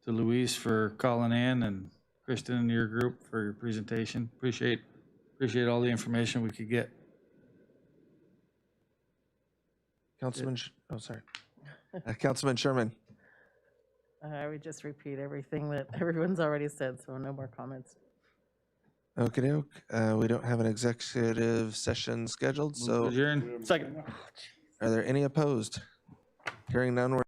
Louise for calling in and Kristen and your group for your presentation. Appreciate all the information we could get. Councilman, Councilman Sherman. I would just repeat everything that everyone's already said, so no more comments. Okey-doke. We don't have an executive session scheduled, so Adjourn. Second. are there any opposed? Hearing none, we're